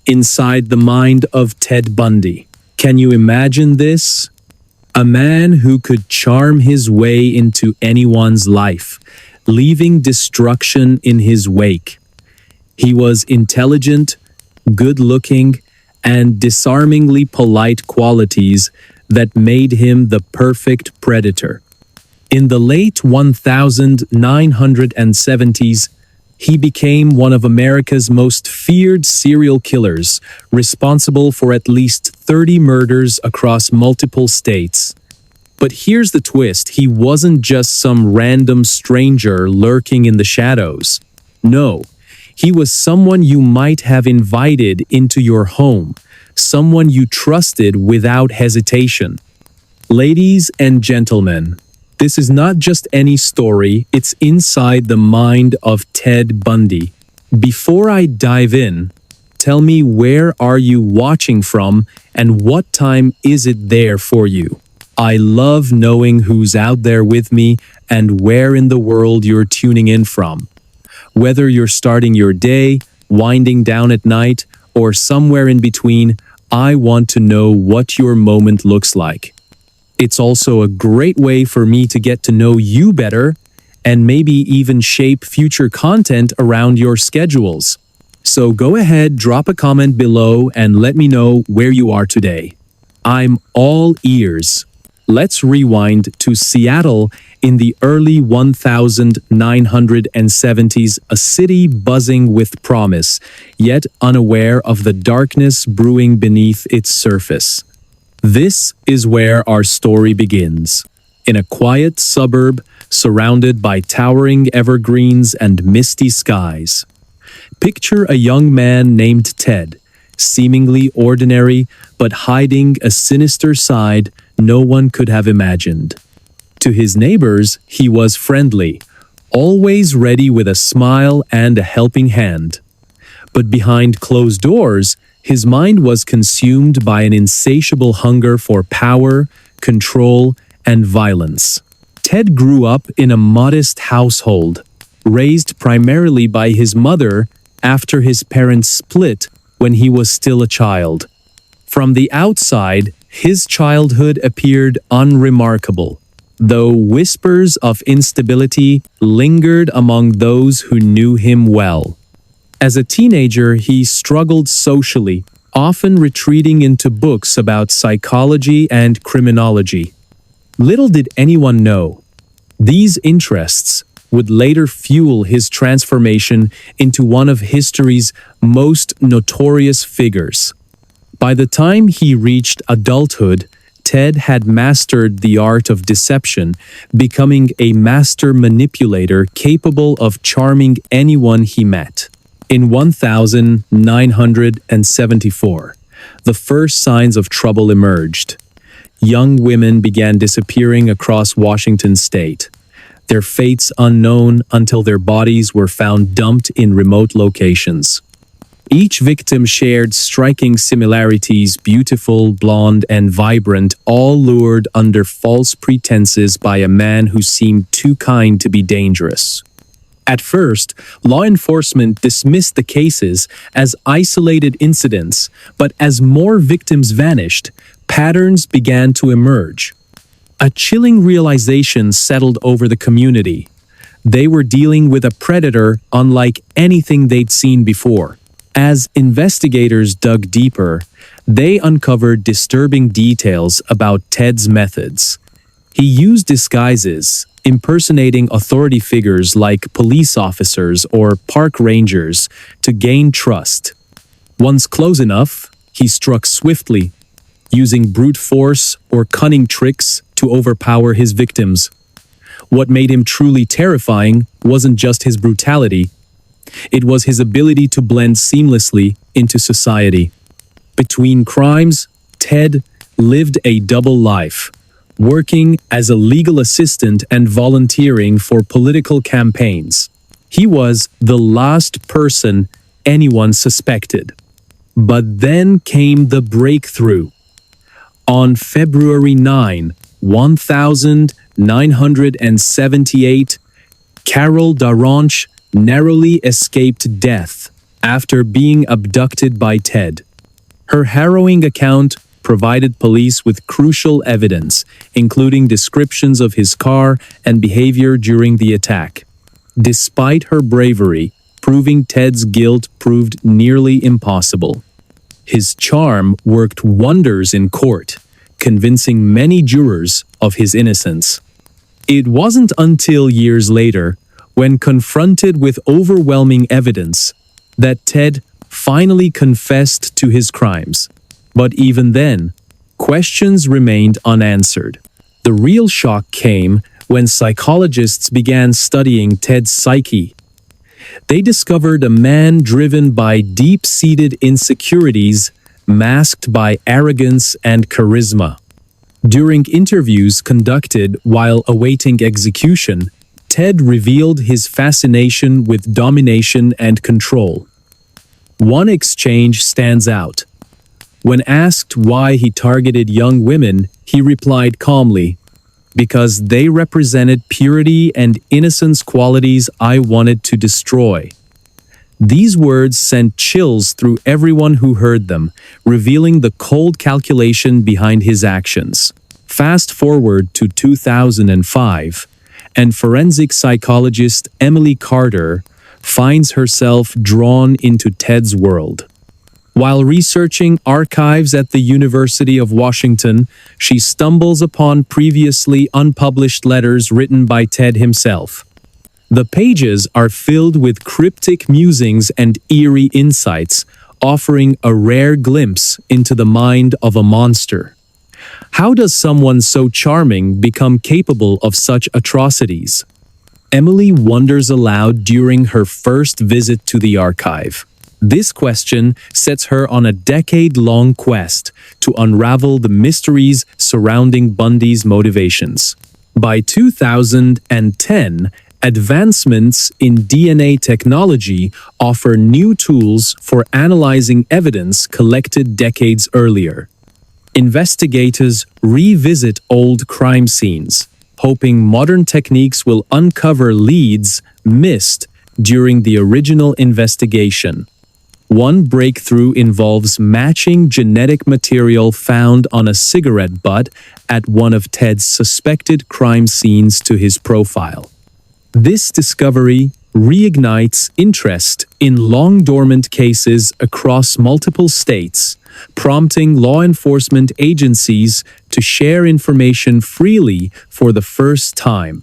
inside the mind of Ted Bundy. Can you imagine this? A man who could charm his way into anyone's life, leaving destruction in his wake. He was intelligent, good-looking, and disarmingly polite, qualities that made him the perfect predator. In the late 1970s, he became one of America's most feared serial killers, responsible for at least 30 murders across multiple states. But here's the twist: he wasn't just some random stranger lurking in the shadows. No, he was someone you might have invited into your home, someone you trusted without hesitation. Ladies and gentlemen, this is not just any story, it's inside the mind of Ted Bundy. Before I dive in, tell me, where are you watching from and what time is it there for you? I love knowing who's out there with me and where in the world you're tuning in from. Whether you're starting your day, winding down at night, or somewhere in between, I want to know what your moment looks like. It's also a great way for me to get to know you better and maybe even shape future content around your schedules. So go ahead, drop a comment below and let me know where you are today. I'm all ears. Let's rewind to Seattle in the early 1970s, a city buzzing with promise, yet unaware of the darkness brewing beneath its surface. This is where our story begins. In a quiet suburb surrounded by towering evergreens and misty skies. Picture a young man named Ted, seemingly ordinary but hiding a sinister side no one could have imagined. To his neighbors, he was friendly, always ready with a smile and a helping hand. But behind closed doors, his mind was consumed by an insatiable hunger for power, control, and violence. Ted grew up in a modest household, raised primarily by his mother after his parents split when he was still a child. From the outside, his childhood appeared unremarkable, though whispers of instability lingered among those who knew him well. As a teenager, he struggled socially, often retreating into books about psychology and criminology. Little did anyone know, these interests would later fuel his transformation into one of history's most notorious figures. By the time he reached adulthood, Ted had mastered the art of deception, becoming a master manipulator capable of charming anyone he met. In 1974, the first signs of trouble emerged. Young women began disappearing across Washington state, their fates unknown until their bodies were found dumped in remote locations. Each victim shared striking similarities: beautiful, blonde, and vibrant, all lured under false pretenses by a man who seemed too kind to be dangerous. At first, law enforcement dismissed the cases as isolated incidents, but as more victims vanished, patterns began to emerge. A chilling realization settled over the community. They were dealing with a predator unlike anything they'd seen before. As investigators dug deeper, they uncovered disturbing details about Ted's methods. He used disguises, impersonating authority figures like police officers or park rangers to gain trust. Once close enough, he struck swiftly, using brute force or cunning tricks to overpower his victims. What made him truly terrifying wasn't just his brutality. It was his ability to blend seamlessly into society. Between crimes, Ted lived a double life, working as a legal assistant and volunteering for political campaigns. He was the last person anyone suspected. But then came the breakthrough. On February 9, 1978, Carol Daronch narrowly escaped death after being abducted by Ted. Her harrowing account provided police with crucial evidence, including descriptions of his car and behavior during the attack. Despite her bravery, proving Ted's guilt proved nearly impossible. His charm worked wonders in court, convincing many jurors of his innocence. It wasn't until years later, when confronted with overwhelming evidence, that Ted finally confessed to his crimes. But even then, questions remained unanswered. The real shock came when psychologists began studying Ted's psyche. They discovered a man driven by deep-seated insecurities, masked by arrogance and charisma. During interviews conducted while awaiting execution, Ted revealed his fascination with domination and control. One exchange stands out. When asked why he targeted young women, he replied calmly, "Because they represented purity and innocence, qualities I wanted to destroy." These words sent chills through everyone who heard them, revealing the cold calculation behind his actions. Fast forward to 2005, and forensic psychologist Emily Carter finds herself drawn into Ted's world. While researching archives at the University of Washington, she stumbles upon previously unpublished letters written by Ted himself. The pages are filled with cryptic musings and eerie insights, offering a rare glimpse into the mind of a monster. How does someone so charming become capable of such atrocities? Emily wonders aloud during her first visit to the archive. This question sets her on a decade-long quest to unravel the mysteries surrounding Bundy's motivations. By 2010, advancements in DNA technology offer new tools for analyzing evidence collected decades earlier. Investigators revisit old crime scenes, hoping modern techniques will uncover leads missed during the original investigation. One breakthrough involves matching genetic material found on a cigarette butt at one of Ted's suspected crime scenes to his profile. This discovery reignites interest in long-dormant cases across multiple states, prompting law enforcement agencies to share information freely for the first time.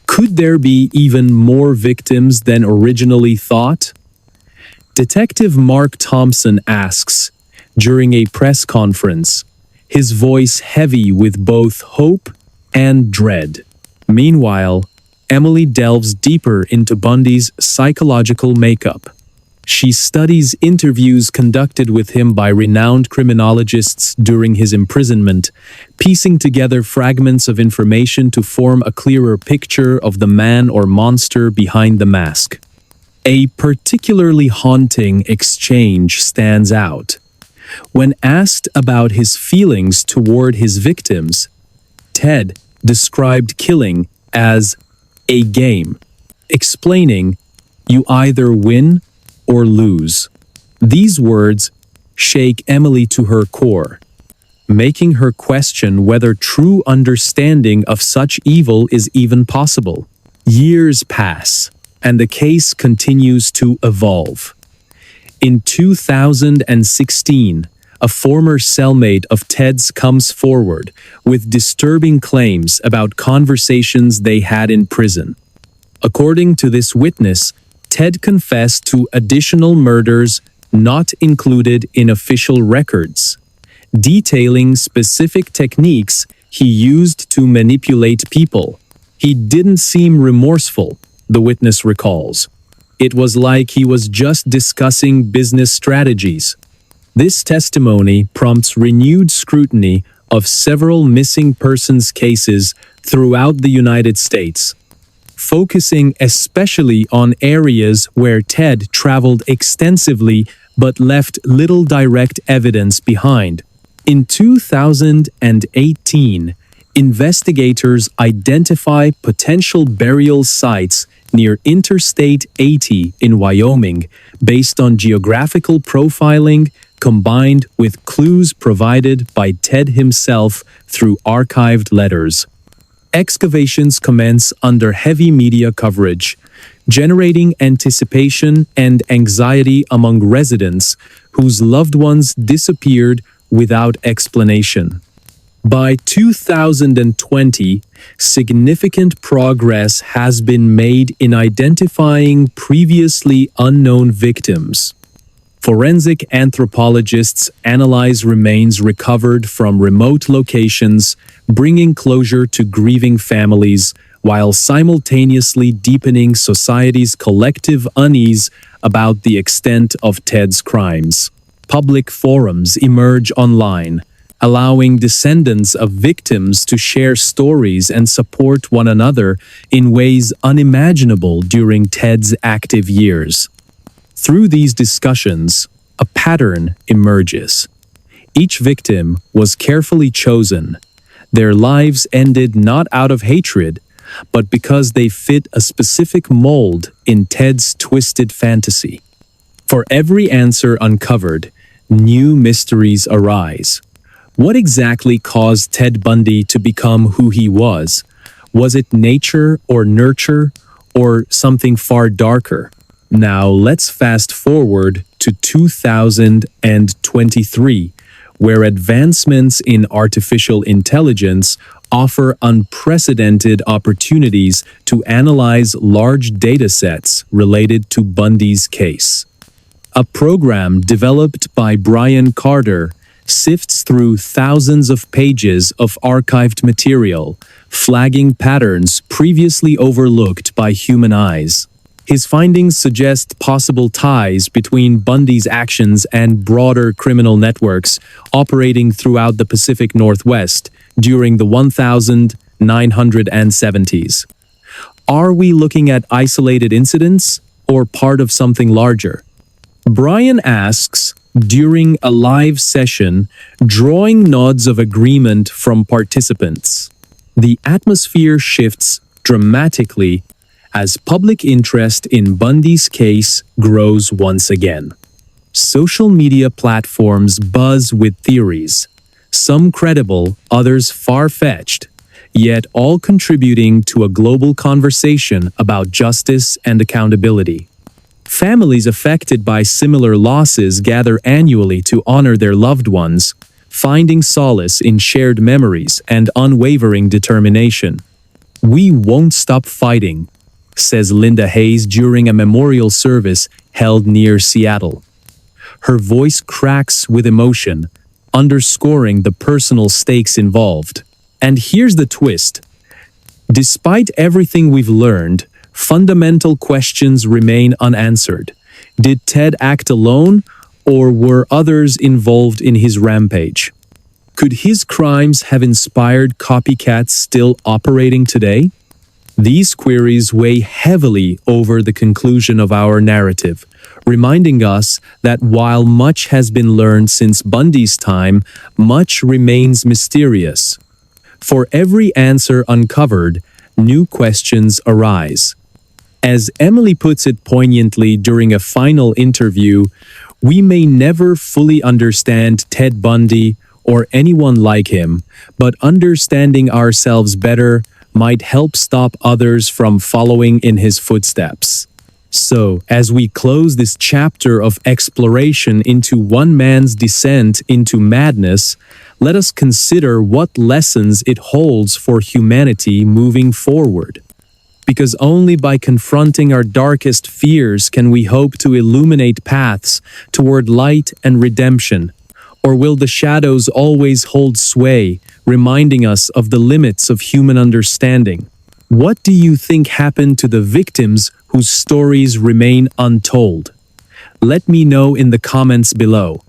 Could there be even more victims than originally thought? Detective Mark Thompson asks during a press conference, his voice heavy with both hope and dread. Meanwhile, Emily delves deeper into Bundy's psychological makeup. She studies interviews conducted with him by renowned criminologists during his imprisonment, piecing together fragments of information to form a clearer picture of the man or monster behind the mask. A particularly haunting exchange stands out. When asked about his feelings toward his victims, Ted described killing as a game, explaining, "You either win or lose." These words shake Emily to her core, making her question whether true understanding of such evil is even possible. Years pass, and the case continues to evolve. In 2016, a former cellmate of Ted's comes forward with disturbing claims about conversations they had in prison. According to this witness, Ted confessed to additional murders not included in official records, detailing specific techniques he used to manipulate people. He didn't seem remorseful, the witness recalls. It was like he was just discussing business strategies. This testimony prompts renewed scrutiny of several missing persons cases throughout the United States, focusing especially on areas where Ted traveled extensively but left little direct evidence behind. In 2018, investigators identify potential burial sites near Interstate 80 in Wyoming based on geographical profiling combined with clues provided by Ted himself through archived letters. Excavations commence under heavy media coverage, generating anticipation and anxiety among residents whose loved ones disappeared without explanation. By 2020, significant progress has been made in identifying previously unknown victims. Forensic anthropologists analyze remains recovered from remote locations, bringing closure to grieving families, while simultaneously deepening society's collective unease about the extent of Ted's crimes. Public forums emerge online, allowing descendants of victims to share stories and support one another in ways unimaginable during Ted's active years. Through these discussions, a pattern emerges. Each victim was carefully chosen. Their lives ended not out of hatred, but because they fit a specific mold in Ted's twisted fantasy. For every answer uncovered, new mysteries arise. What exactly caused Ted Bundy to become who he was? Was it nature or nurture, or something far darker? Now let's fast forward to 2023, where advancements in artificial intelligence offer unprecedented opportunities to analyze large datasets related to Bundy's case. A program developed by Brian Carter sifts through thousands of pages of archived material, flagging patterns previously overlooked by human eyes. His findings suggest possible ties between Bundy's actions and broader criminal networks operating throughout the Pacific Northwest during the 1970s. Are we looking at isolated incidents or part of something larger? Brian asks, during a live session, drawing nods of agreement from participants. The atmosphere shifts dramatically as public interest in Bundy's case grows once again. Social media platforms buzz with theories, some credible, others far-fetched, yet all contributing to a global conversation about justice and accountability. Families affected by similar losses gather annually to honor their loved ones, finding solace in shared memories and unwavering determination. "We won't stop fighting," says Linda Hayes during a memorial service held near Seattle. Her voice cracks with emotion, underscoring the personal stakes involved. And here's the twist. Despite everything we've learned, fundamental questions remain unanswered. Did Ted act alone, or were others involved in his rampage? Could his crimes have inspired copycats still operating today? These queries weigh heavily over the conclusion of our narrative, reminding us that while much has been learned since Bundy's time, much remains mysterious. For every answer uncovered, new questions arise. As Emily puts it poignantly during a final interview, we may never fully understand Ted Bundy or anyone like him, but understanding ourselves better might help stop others from following in his footsteps. So, as we close this chapter of exploration into one man's descent into madness, let us consider what lessons it holds for humanity moving forward. Because only by confronting our darkest fears can we hope to illuminate paths toward light and redemption. Or will the shadows always hold sway, reminding us of the limits of human understanding? What do you think happened to the victims whose stories remain untold? Let me know in the comments below.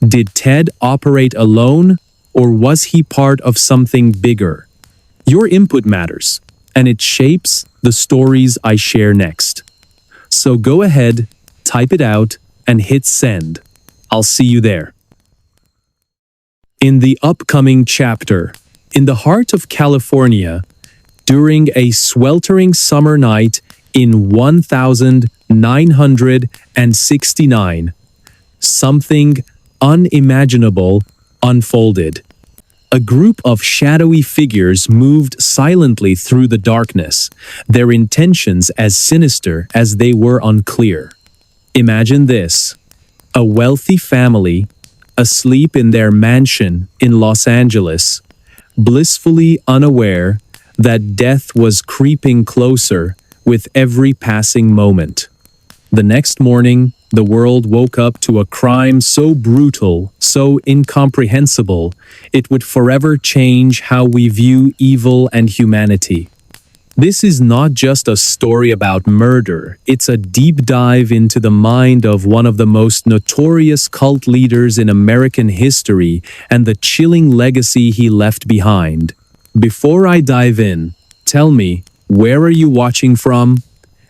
Did Ted operate alone, or was he part of something bigger? Your input matters, and it shapes the stories I share next. So go ahead, type it out, and hit send. I'll see you there. In the upcoming chapter, in the heart of California, during a sweltering summer night In 1969, something unimaginable unfolded. A group of shadowy figures moved silently through the darkness, their intentions as sinister as they were unclear. Imagine this: a wealthy family, asleep in their mansion in Los Angeles, blissfully unaware that death was creeping closer with every passing moment. The next morning, the world woke up to a crime so brutal, so incomprehensible, it would forever change how we view evil and humanity. This is not just a story about murder, it's a deep dive into the mind of one of the most notorious cult leaders in American history and the chilling legacy he left behind. Before I dive in, tell me, where are you watching from?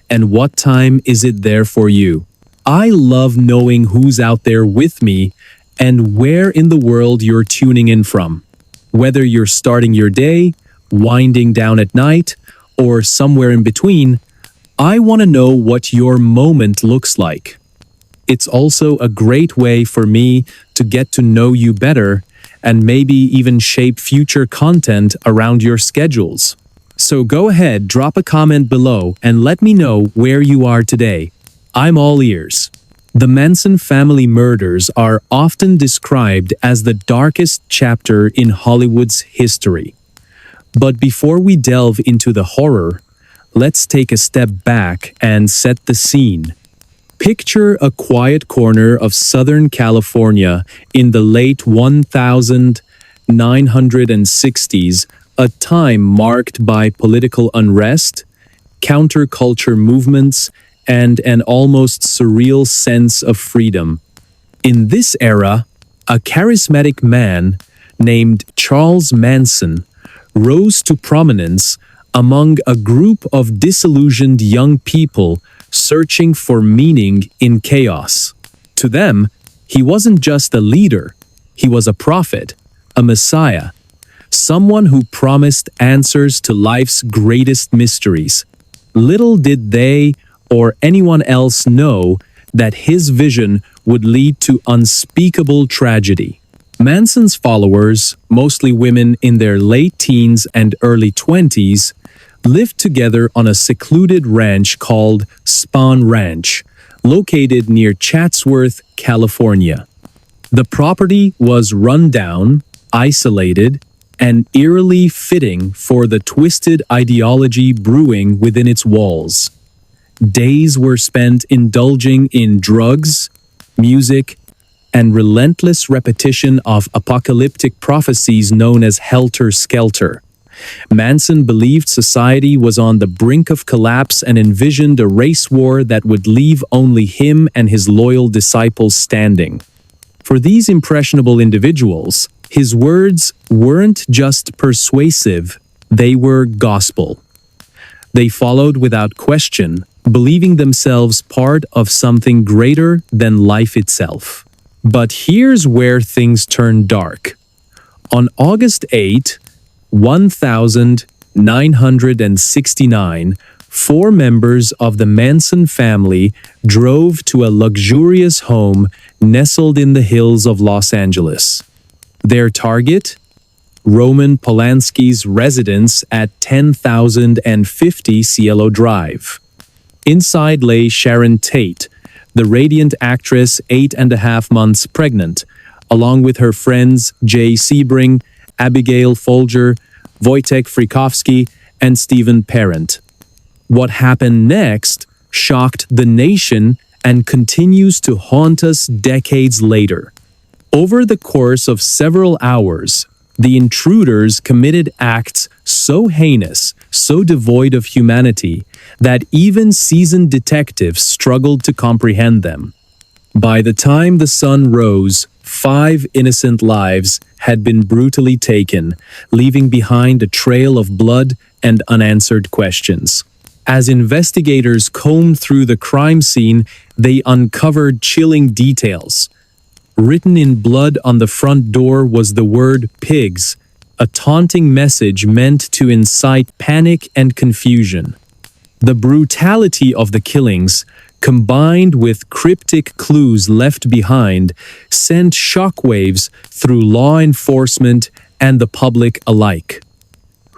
And what time is it there for you? I love knowing who's out there with me and where in the world you're tuning in from. Whether you're starting your day, winding down at night, or somewhere in between, I want to know what your moment looks like. It's also a great way for me to get to know you better and maybe even shape future content around your schedules. So go ahead, drop a comment below and let me know where you are today. I'm all ears. The Manson family murders are often described as the darkest chapter in Hollywood's history. But before we delve into the horror, let's take a step back and set the scene. Picture a quiet corner of Southern California in the late 1960s, a time marked by political unrest, counterculture movements, and an almost surreal sense of freedom. In this era, a charismatic man named Charles Manson rose to prominence among a group of disillusioned young people searching for meaning in chaos. To them, he wasn't just a leader, he was a prophet, a messiah, someone who promised answers to life's greatest mysteries. Little did they or anyone else know that his vision would lead to unspeakable tragedy. Manson's followers, mostly women in their late teens and early 20s, lived together on a secluded ranch called Spahn Ranch, located near Chatsworth, California. The property was run down, isolated, and eerily fitting for the twisted ideology brewing within its walls. Days were spent indulging in drugs, music, and relentless repetition of apocalyptic prophecies known as helter-skelter. Manson believed society was on the brink of collapse and envisioned a race war that would leave only him and his loyal disciples standing. For these impressionable individuals, his words weren't just persuasive, they were gospel. They followed without question, believing themselves part of something greater than life itself. But here's where things turn dark. On August 8, 1969, 4 members of the Manson family drove to a luxurious home nestled in the hills of Los Angeles. Their target? Roman Polanski's residence at 10,050 Cielo Drive. Inside lay Sharon Tate, the radiant actress 8.5 months pregnant, along with her friends Jay Sebring, Abigail Folger, Wojtek Frykowski, and Stephen Parent. What happened next shocked the nation and continues to haunt us decades later. Over the course of several hours, the intruders committed acts so heinous, so devoid of humanity, that even seasoned detectives struggled to comprehend them. By the time the sun rose, 5 innocent lives had been brutally taken, leaving behind a trail of blood and unanswered questions. As investigators combed through the crime scene, they uncovered chilling details. Written in blood on the front door was the word pigs, a taunting message meant to incite panic and confusion. The brutality of the killings, combined with cryptic clues left behind, sent shockwaves through law enforcement and the public alike.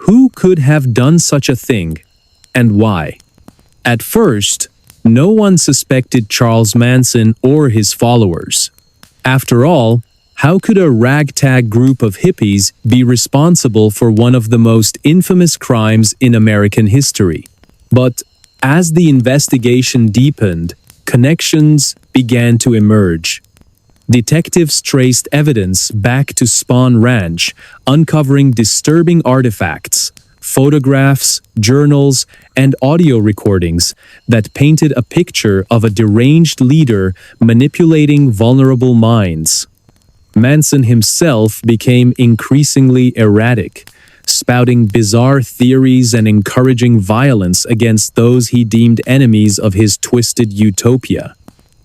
Who could have done such a thing, and why? At first, no one suspected Charles Manson or his followers. After all, how could a ragtag group of hippies be responsible for one of the most infamous crimes in American history? But as the investigation deepened, connections began to emerge. Detectives traced evidence back to Spahn Ranch, uncovering disturbing artifacts, photographs, journals, and audio recordings that painted a picture of a deranged leader manipulating vulnerable minds. Manson himself became increasingly erratic, spouting bizarre theories and encouraging violence against those he deemed enemies of his twisted utopia.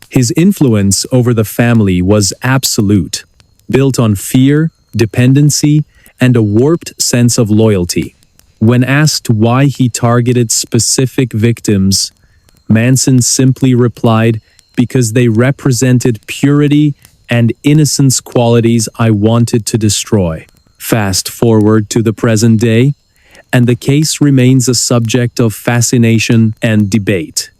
His influence over the family was absolute, built on fear, dependency, and a warped sense of loyalty. When asked why he targeted specific victims, Manson simply replied, "Because they represented purity and innocence, qualities I wanted to destroy." Fast forward to the present day, and the case remains a subject of fascination and debate.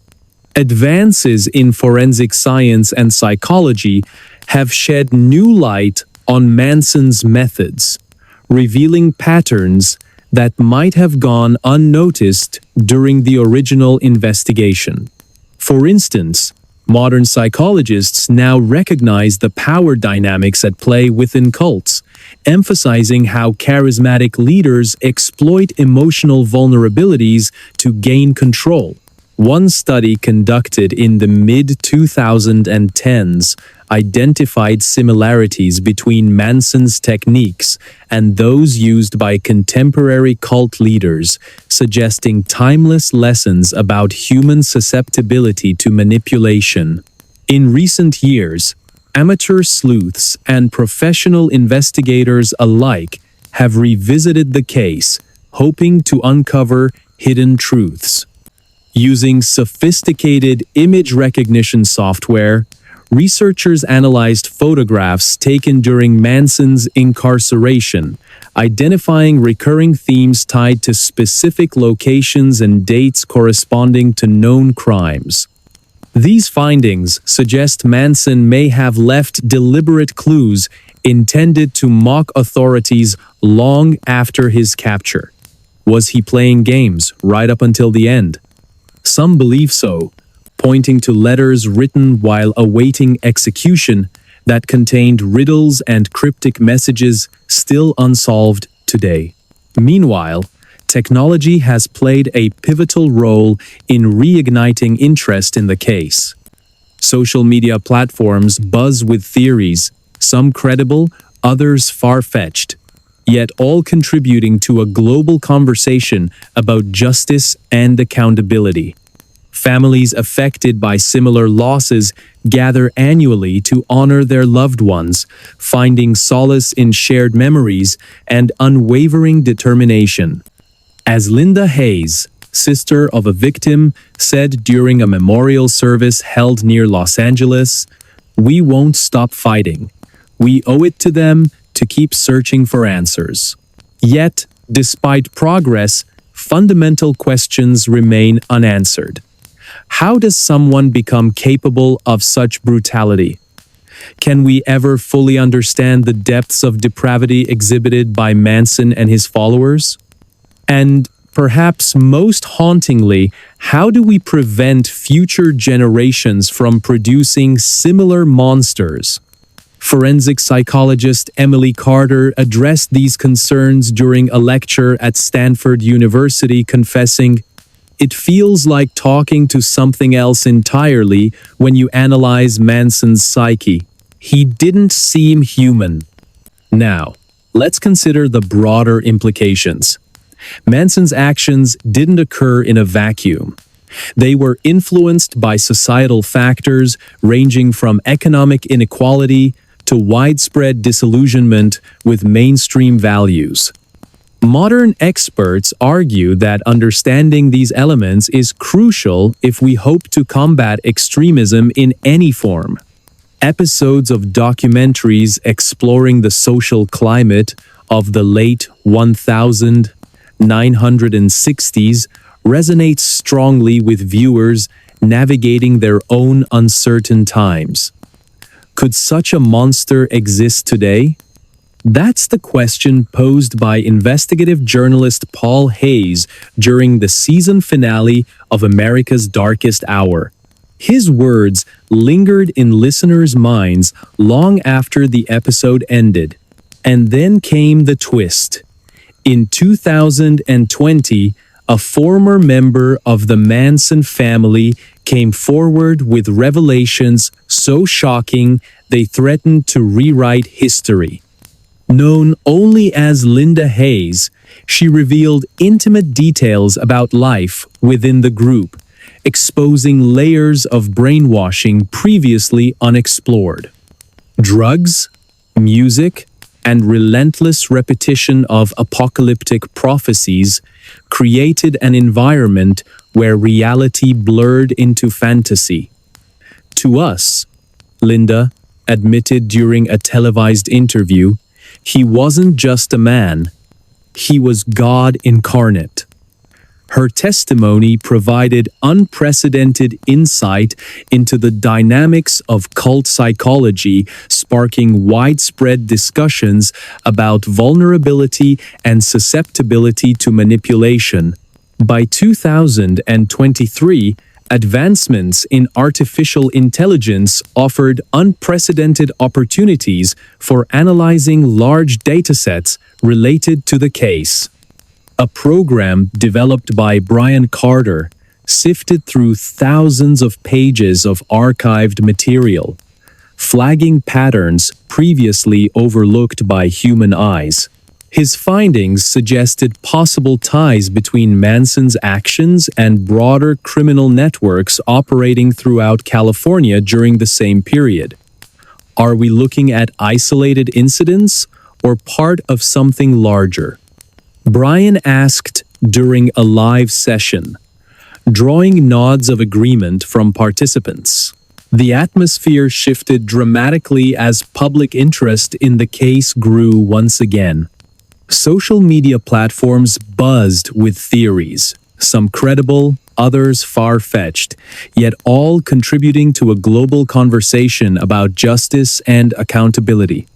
Advances in forensic science and psychology have shed new light on Manson's methods, revealing patterns that might have gone unnoticed during the original investigation. For instance, modern psychologists now recognize the power dynamics at play within cults, emphasizing how charismatic leaders exploit emotional vulnerabilities to gain control. One study conducted in the mid-2010s identified similarities between Manson's techniques and those used by contemporary cult leaders, suggesting timeless lessons about human susceptibility to manipulation. In recent years, amateur sleuths and professional investigators alike have revisited the case, hoping to uncover hidden truths. Using sophisticated image recognition software, researchers analyzed photographs taken during Manson's incarceration, identifying recurring themes tied to specific locations and dates corresponding to known crimes. These findings suggest Manson may have left deliberate clues intended to mock authorities long after his capture. Was he playing games right up until the end? Some believe so, pointing to letters written while awaiting execution that contained riddles and cryptic messages still unsolved today. Meanwhile, technology has played a pivotal role in reigniting interest in the case. Social media platforms buzz with theories, some credible, others far-fetched, yet all contributing to a global conversation about justice and accountability. Families affected by similar losses gather annually to honor their loved ones, finding solace in shared memories and unwavering determination. As Linda Hayes, sister of a victim, said during a memorial service held near Los Angeles, "We won't stop fighting. We owe it to them to keep searching for answers." Yet, despite progress, fundamental questions remain unanswered. How does someone become capable of such brutality? Can we ever fully understand the depths of depravity exhibited by Manson and his followers? And perhaps most hauntingly, how do we prevent future generations from producing similar monsters? Forensic psychologist Emily Carter addressed these concerns during a lecture at Stanford University, confessing, "It feels like talking to something else entirely when you analyze Manson's psyche. He didn't seem human." Now, let's consider the broader implications. Manson's actions didn't occur in a vacuum. They were influenced by societal factors ranging from economic inequality to widespread disillusionment with mainstream values. Modern experts argue that understanding these elements is crucial if we hope to combat extremism in any form. Episodes of documentaries exploring the social climate of the late 1960s resonate strongly with viewers navigating their own uncertain times. Could such a monster exist today? That's the question posed by investigative journalist Paul Hayes during the season finale of America's Darkest Hour. His words lingered in listeners' minds long after the episode ended. And then came the twist. In 2020, a former member of the Manson family came forward with revelations so shocking they threatened to rewrite history. Known only as Linda Hayes, she revealed intimate details about life within the group, exposing layers of brainwashing previously unexplored. Drugs, music, and relentless repetition of apocalyptic prophecies created an environment where reality blurred into fantasy. To us, Linda admitted during a televised interview, he wasn't just a man, he was God incarnate. Her testimony provided unprecedented insight into the dynamics of cult psychology, sparking widespread discussions about vulnerability and susceptibility to manipulation. By 2023, advancements in artificial intelligence offered unprecedented opportunities for analyzing large datasets related to the case. A program developed by Brian Carter sifted through thousands of pages of archived material, flagging patterns previously overlooked by human eyes. His findings suggested possible ties between Manson's actions and broader criminal networks operating throughout California during the same period. Are we looking at isolated incidents or part of something larger? Brian asked during a live session, drawing nods of agreement from participants. The atmosphere shifted dramatically as public interest in the case grew once again. Social media platforms buzzed with theories, some credible, others far-fetched, yet all contributing to a global conversation about justice and accountability.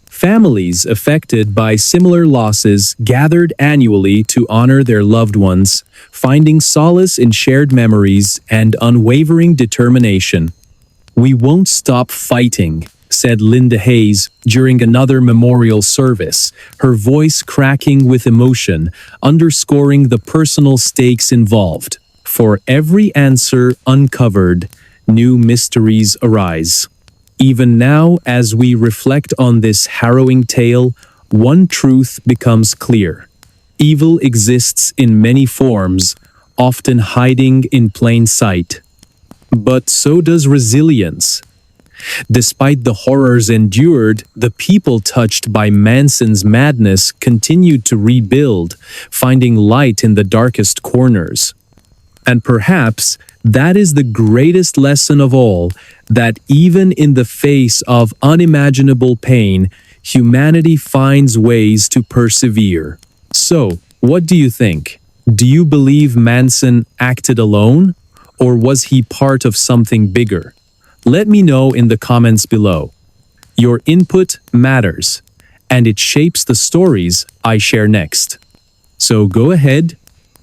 Families affected by similar losses gathered annually to honor their loved ones, finding solace in shared memories and unwavering determination. "We won't stop fighting," said Linda Hayes during another memorial service, her voice cracking with emotion, underscoring the personal stakes involved. For every answer uncovered, new mysteries arise. Even now, as we reflect on this harrowing tale, one truth becomes clear. Evil exists in many forms, often hiding in plain sight. But so does resilience. Despite the horrors endured, the people touched by Manson's madness continued to rebuild, finding light in the darkest corners. And perhaps that is the greatest lesson of all, that even in the face of unimaginable pain, humanity finds ways to persevere. So, what do you think? Do you believe Manson acted alone? Or was he part of something bigger? Let me know in the comments below. Your input matters, and it shapes the stories I share next. So go ahead,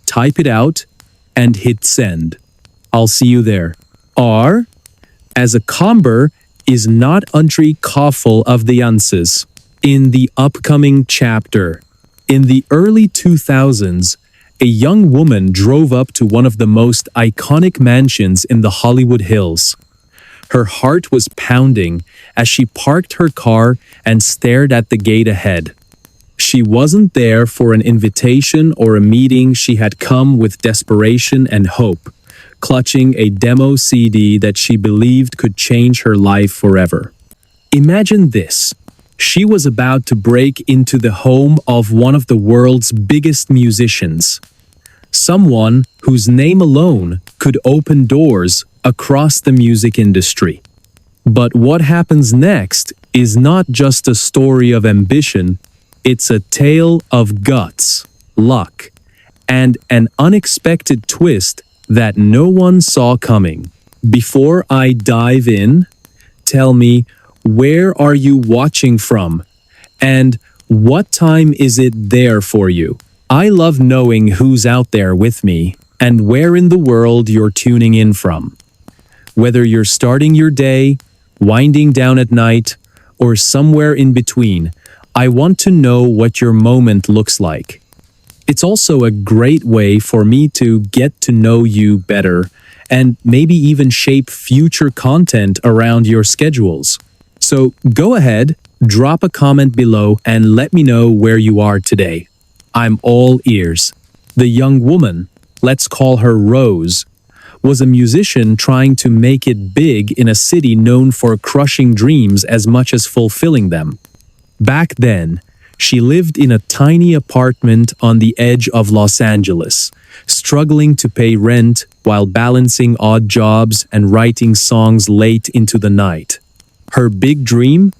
type it out, and hit send. I'll see you there. R, as a comber, is not untry kafel of the answers. In the upcoming chapter, in the early 2000s, a young woman drove up to one of the most iconic mansions in the Hollywood Hills. Her heart was pounding as she parked her car and stared at the gate ahead. She wasn't there for an invitation or a meeting. She had come with desperation and hope, clutching a demo CD that she believed could change her life forever. Imagine this. She was about to break into the home of one of the world's biggest musicians. Someone whose name alone could open doors across the music industry. But what happens next is not just a story of ambition, it's a tale of guts, luck, and an unexpected twist that no one saw coming. Before I dive in, tell me, where are you watching from? And what time is it there for you? I love knowing who's out there with me and where in the world you're tuning in from. Whether you're starting your day, winding down at night, or somewhere in between, I want to know what your moment looks like. It's also a great way for me to get to know you better and maybe even shape future content around your schedules. So go ahead, drop a comment below and let me know where you are today. I'm all ears. The young woman, let's call her Rose, was a musician trying to make it big in a city known for crushing dreams as much as fulfilling them. Back then, she lived in a tiny apartment on the edge of Los Angeles, struggling to pay rent while balancing odd jobs and writing songs late into the night. Her big dream?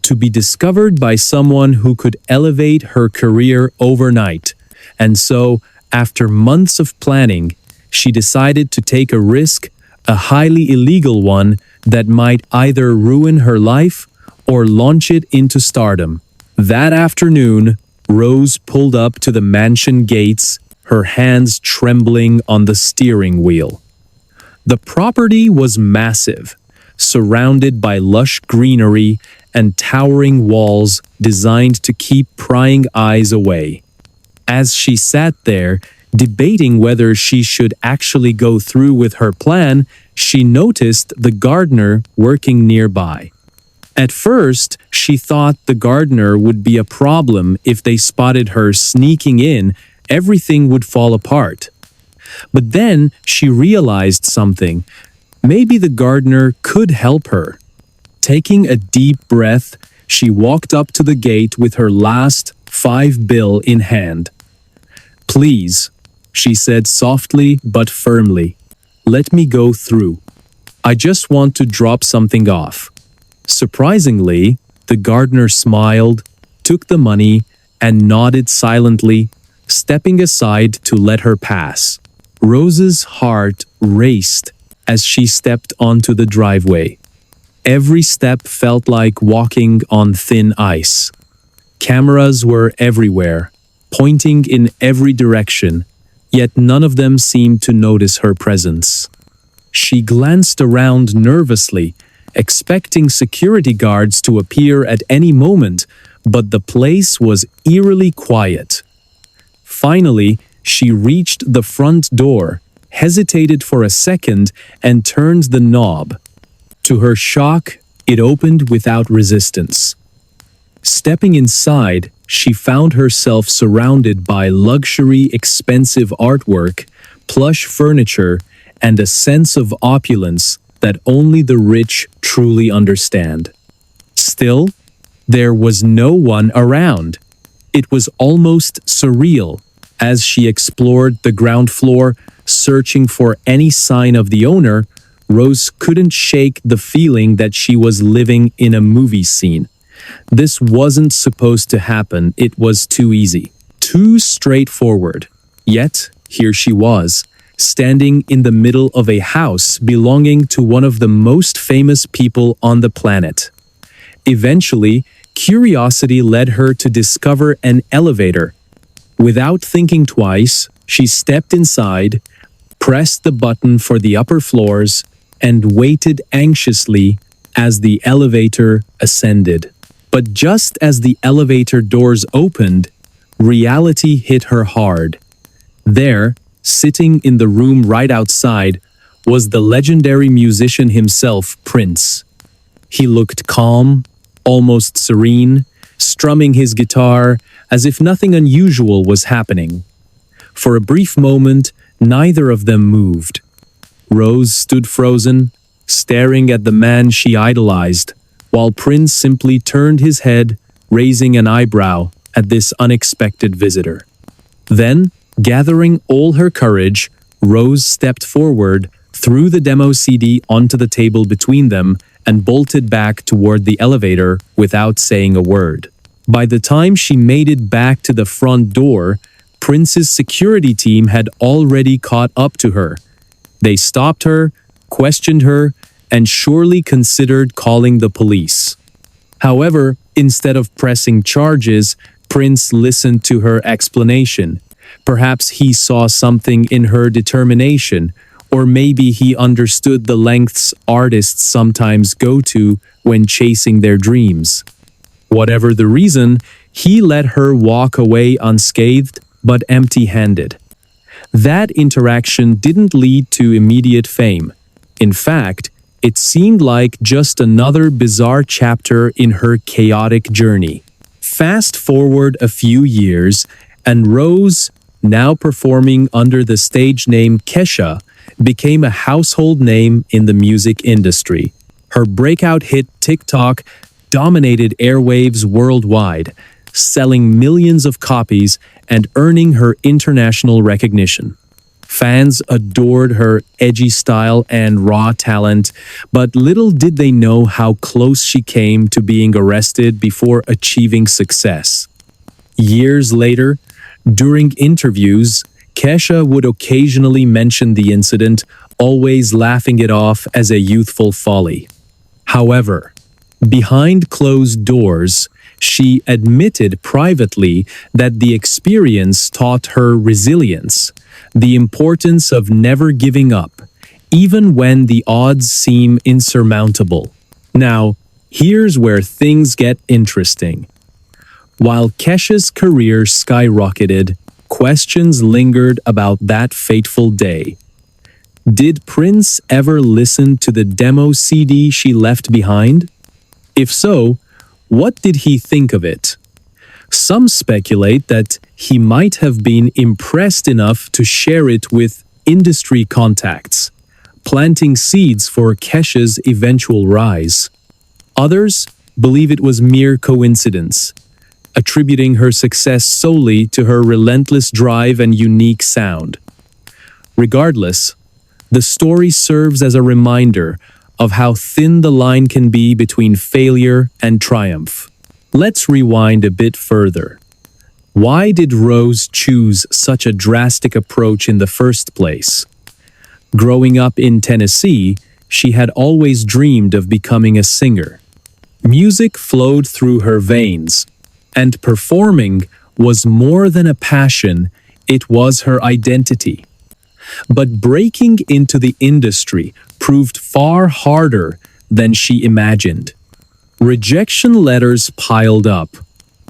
To be discovered by someone who could elevate her career overnight. And so, after months of planning, she decided to take a risk, a highly illegal one that might either ruin her life or launch it into stardom. That afternoon, Rose pulled up to the mansion gates, her hands trembling on the steering wheel. The property was massive, surrounded by lush greenery and towering walls designed to keep prying eyes away. As she sat there, debating whether she should actually go through with her plan, she noticed the gardener working nearby. At first, she thought the gardener would be a problem. If they spotted her sneaking in, everything would fall apart. But then she realized something. Maybe the gardener could help her. Taking a deep breath, she walked up to the gate with her last $5 in hand. "Please," she said softly but firmly, "let me go through. I just want to drop something off." Surprisingly, the gardener smiled, took the money, and nodded silently, stepping aside to let her pass. Rose's heart raced as she stepped onto the driveway. Every step felt like walking on thin ice. Cameras were everywhere, pointing in every direction, yet none of them seemed to notice her presence. She glanced around nervously, expecting security guards to appear at any moment, but the place was eerily quiet. Finally, she reached the front door, hesitated for a second, and turned the knob. To her shock, it opened without resistance. Stepping inside, she found herself surrounded by luxury, expensive artwork, plush furniture, and a sense of opulence that only the rich truly understand. Still, there was no one around. It was almost surreal. As she explored the ground floor, searching for any sign of the owner, Rose couldn't shake the feeling that she was living in a movie scene. This wasn't supposed to happen. It was too easy, too straightforward. Yet, here she was, standing in the middle of a house belonging to one of the most famous people on the planet. Eventually, curiosity led her to discover an elevator. Without thinking twice, she stepped inside, pressed the button for the upper floors, and waited anxiously as the elevator ascended. But just as the elevator doors opened, reality hit her hard. There, sitting in the room right outside, was the legendary musician himself, Prince. He looked calm, almost serene, strumming his guitar as if nothing unusual was happening. For a brief moment, neither of them moved. Rose stood frozen, staring at the man she idolized, while Prince simply turned his head, raising an eyebrow at this unexpected visitor. Then, gathering all her courage, Rose stepped forward, threw the demo CD onto the table between them, and bolted back toward the elevator without saying a word. By the time she made it back to the front door, Prince's security team had already caught up to her. They stopped her, questioned her, and surely considered calling the police. However, instead of pressing charges, Prince listened to her explanation. Perhaps he saw something in her determination, or maybe he understood the lengths artists sometimes go to when chasing their dreams. Whatever the reason, he let her walk away unscathed but empty-handed. That interaction didn't lead to immediate fame. In fact, it seemed like just another bizarre chapter in her chaotic journey. Fast forward a few years, and Rose, now performing under the stage name Kesha, became a household name in the music industry. Her breakout hit TikTok dominated airwaves worldwide, selling millions of copies and earning her international recognition. Fans adored her edgy style and raw talent, but little did they know how close she came to being arrested before achieving success. Years later, during interviews, Kesha would occasionally mention the incident, always laughing it off as a youthful folly. However, behind closed doors, she admitted privately that the experience taught her resilience, the importance of never giving up, even when the odds seem insurmountable. Now, here's where things get interesting. While Kesha's career skyrocketed, questions lingered about that fateful day. Did Prince ever listen to the demo CD she left behind? If so, what did he think of it? Some speculate that he might have been impressed enough to share it with industry contacts, planting seeds for Kesha's eventual rise. Others believe it was mere coincidence, attributing her success solely to her relentless drive and unique sound. Regardless, the story serves as a reminder of how thin the line can be between failure and triumph. Let's rewind a bit further. Why did Rose choose such a drastic approach in the first place? Growing up in Tennessee, she had always dreamed of becoming a singer. Music flowed through her veins, and performing was more than a passion, it was her identity. But breaking into the industry proved far harder than she imagined. Rejection letters piled up,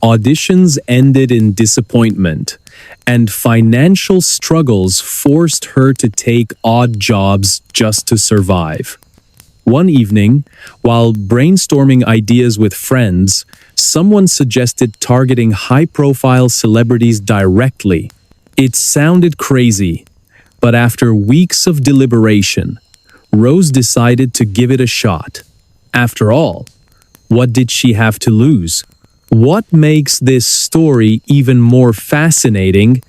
auditions ended in disappointment, and financial struggles forced her to take odd jobs just to survive. One evening, while brainstorming ideas with friends, someone suggested targeting high-profile celebrities directly. It sounded crazy, but after weeks of deliberation, Rose decided to give it a shot. After all, what did she have to lose? What makes this story even more fascinating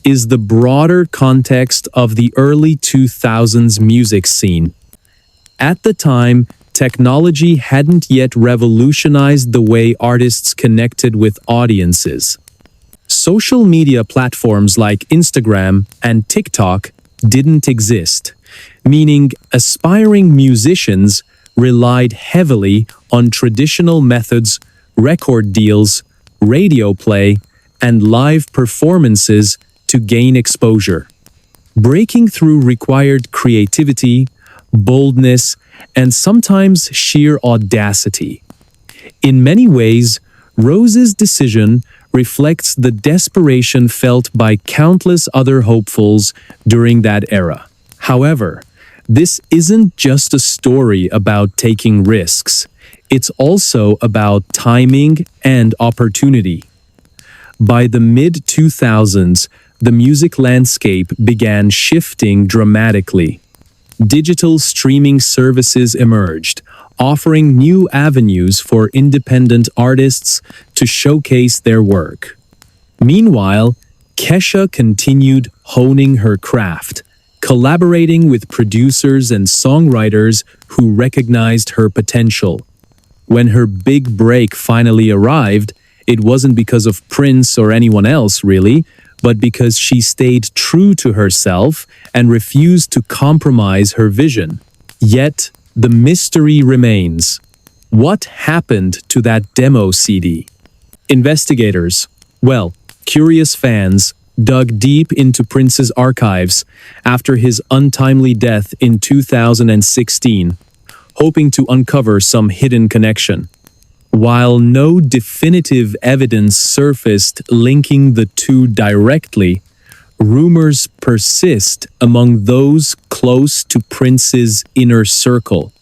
is the broader context of the early 2000s music scene. At the time, technology hadn't yet revolutionized the way artists connected with audiences. Social media platforms like Instagram and TikTok didn't exist, meaning aspiring musicians relied heavily on traditional methods, record deals, radio play, and live performances to gain exposure. Breaking through required creativity, boldness, and sometimes sheer audacity. In many ways, Rose's decision reflects the desperation felt by countless other hopefuls during that era. However, this isn't just a story about taking risks. It's also about timing and opportunity. By the mid-2000s, the music landscape began shifting dramatically. Digital streaming services emerged, offering new avenues for independent artists to showcase their work. Meanwhile, Kesha continued honing her craft, collaborating with producers and songwriters who recognized her potential. When her big break finally arrived, it wasn't because of Prince or anyone else, really, but because she stayed true to herself and refused to compromise her vision. Yet, the mystery remains. What happened to that demo CD? Investigators, well, curious fans, dug deep into Prince's archives after his untimely death in 2016, hoping to uncover some hidden connection. While no definitive evidence surfaced linking the two directly, rumors persist among those close to Prince's inner circle.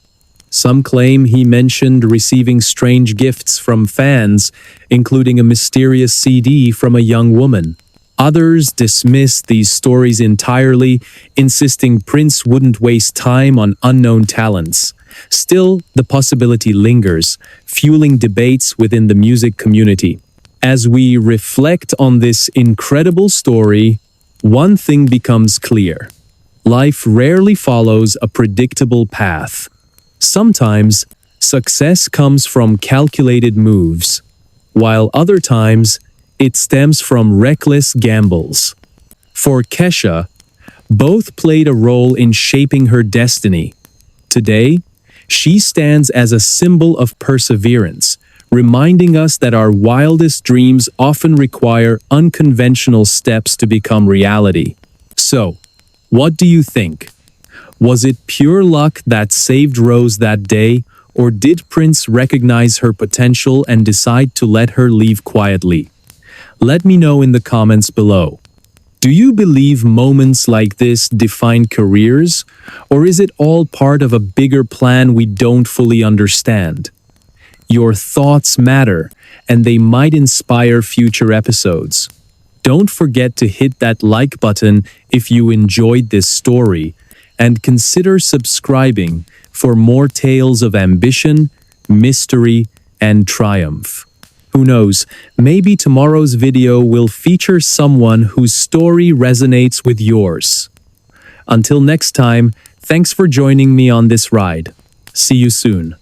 Some claim he mentioned receiving strange gifts from fans, including a mysterious CD from a young woman. Others dismiss these stories entirely, insisting Prince wouldn't waste time on unknown talents. Still, the possibility lingers, fueling debates within the music community. As we reflect on this incredible story, one thing becomes clear. Life rarely follows a predictable path. Sometimes, success comes from calculated moves, while other times, it stems from reckless gambles. For Kesha, both played a role in shaping her destiny. Today, she stands as a symbol of perseverance, reminding us that our wildest dreams often require unconventional steps to become reality. So, what do you think? Was it pure luck that saved Rose that day, or did Prince recognize her potential and decide to let her leave quietly? Let me know in the comments below. Do you believe moments like this define careers, or is it all part of a bigger plan we don't fully understand? Your thoughts matter, and they might inspire future episodes. Don't forget to hit that like button if you enjoyed this story, and consider subscribing for more tales of ambition, mystery, and triumph. Who knows, maybe tomorrow's video will feature someone whose story resonates with yours. Until next time, thanks for joining me on this ride. See you soon.